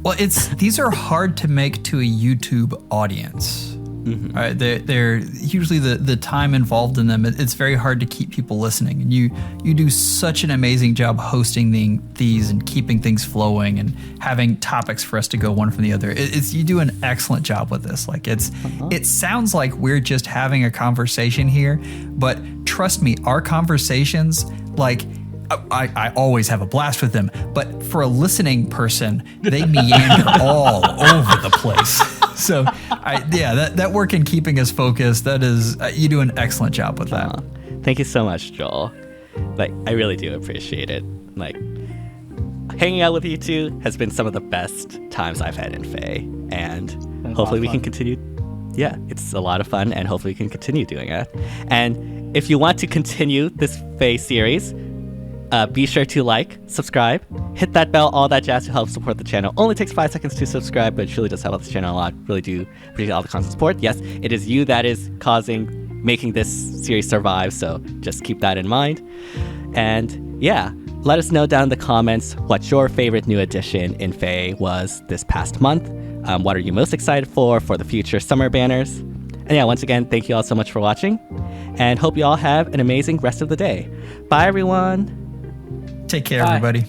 Well, these are hard to make to a YouTube audience. Mm-hmm. They're usually the time involved in them. It's very hard to keep people listening, and you do such an amazing job hosting these and keeping things flowing and having topics for us to go one from the other. You do an excellent job with this. Like it sounds like we're just having a conversation here, but trust me, our conversations I always have a blast with them, but for a listening person, they meander all over the place. So, that work in keeping us focused, that is, you do an excellent job with that. Thank you so much, Joel. I really do appreciate it. Hanging out with you two has been some of the best times I've had in FEH, and hopefully we can continue. Yeah, it's a lot of fun, and hopefully we can continue doing it. And if you want to continue this FEH series, be sure to subscribe, hit that bell, all that jazz to help support the channel. Only takes 5 seconds to subscribe, but it truly does help out the channel a lot. Really do appreciate all the constant support. Yes, it is you that is making this series survive, so just keep that in mind. And yeah, let us know down in the comments what your favorite new addition in FEH was this past month. What are you most excited for the future summer banners? And yeah, once again, thank you all so much for watching, and hope you all have an amazing rest of the day. Bye, everyone. Take care, everybody.